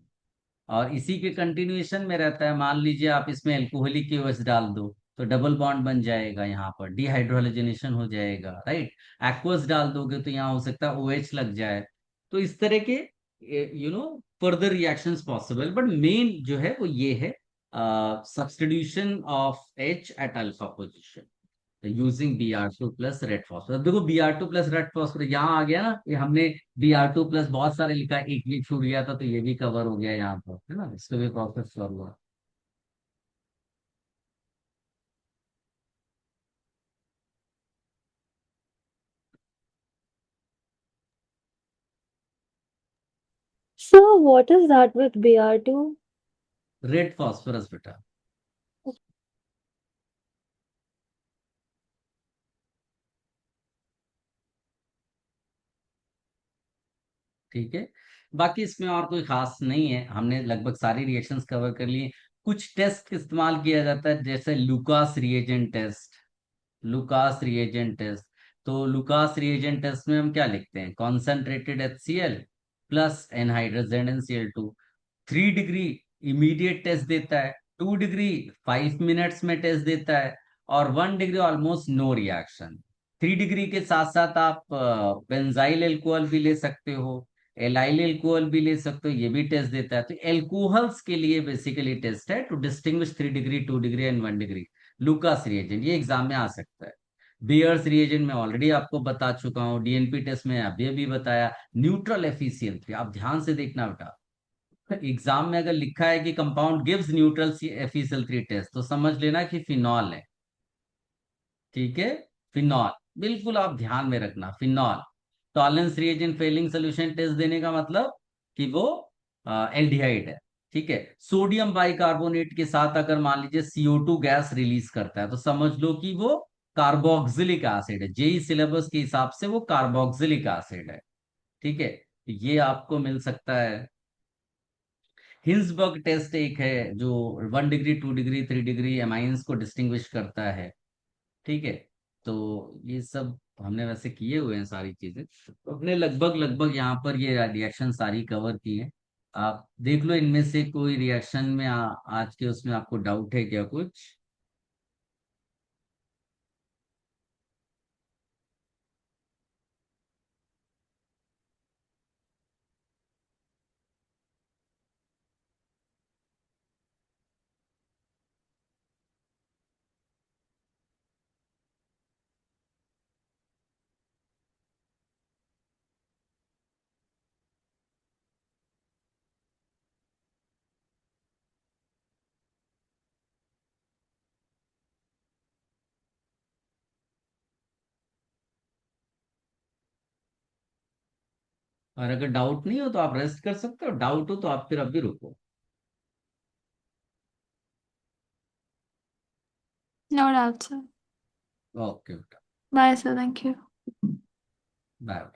A: और इसी के कंटिन्यूएशन में रहता है, मान लीजिए आप इसमें एल्कोहलिक OH डाल दो, तो डबल बॉन्ड बन जाएगा, यहाँ पर डिहाइड्रोजनेशन हो जाएगा, राइट। एक्वस डाल दोगे तो यहाँ हो सकता है OH लग जाए। तो इस तरह के further reactions possible, but main जो है वो ये है, substitution of H at alpha position using Br2 plus red phosphorus. देखो Br2 प्लस रेड फॉस्फोरस यहाँ आ गया ना, ये हमने Br2 प्लस बहुत सारे लिखा है, एक भी छूट गया था, तो ये भी कवर हो गया यहाँ पर, है ना, इसको भी प्रोसेस कर हुआ।
B: So what is that with Br2?
A: Red phosphorus बेटा। ठीक है। बाकी इसमें और कोई खास नहीं है, हमने लगभग सारी रिएक्शंस कवर कर लिए। कुछ टेस्ट इस्तेमाल किया जाता है, जैसे Lucas reagent test. Lucas reagent test, तो लुकास रिएजेंट टेस्ट में हम क्या लिखते हैं, concentrated HCl plus anhydrous ZnCl2। 3 degree immediate test देता है, 2 डिग्री 5 मिनट्स में टेस्ट देता है, और 1 degree almost no reaction. 3 degree के साथ साथ आप बेंजाइल एल्कोहल भी ले सकते हो, एलाइल एल्कोहल भी ले सकते हो, ये भी टेस्ट देता है। तो एल्कोहल्स के लिए बेसिकली टेस्ट है to distinguish 3 degree, 2 degree and 1 degree. Lucas reagent ये एग्जाम में आ सकता है। बियर्स रिएजेंट में ऑलरेडी आपको बता चुका हूँ, DNP टेस्ट में अभी भी बताया। न्यूट्रल एफिशिएंसी आप ध्यान से देखना बेटा, एग्जाम में अगर लिखा है कि compound gives neutral efficiency test, तो समझ लेना कि फिनॉल है। ठीक है, फिनॉल, बिल्कुल आप ध्यान में रखना, phenol. Tollens reagent Fehling solution test देने का मतलब कि वो एल्डिहाइड है। ठीक है। सोडियम बाइकार्बोनेट के साथ अगर मान लीजिए CO2 गैस रिलीज करता है, तो समझ लो कि वो कार्बोक्सिलिक एसिड है, जेई सिलेबस के हिसाब से वो कार्बोक्सिलिक एसिड है। ठीक है, ये आपको मिल सकता है। हिंसबर्ग टेस्ट एक है जो 1 डिग्री 2 डिग्री 3 डिग्री एमाइंस को डिस्टिंग्विश करता है। ठीक है। तो ये सब हमने वैसे किए हुए हैं सारी चीजें, तो हमने लगभग लगभग यहाँ पर ये रिएक्शन सारी कवर की है। आप देख लो इनमें से कोई रिएक्शन में आज के उसमें आपको डाउट है क्या कुछ? और अगर डाउट नहीं हो तो आप रेस्ट कर सकते हो, डाउट हो तो आप फिर अभी रुको।
C: No doubt sir.
A: ओके बेटा।
C: Bye sir, thank you.
A: Bye.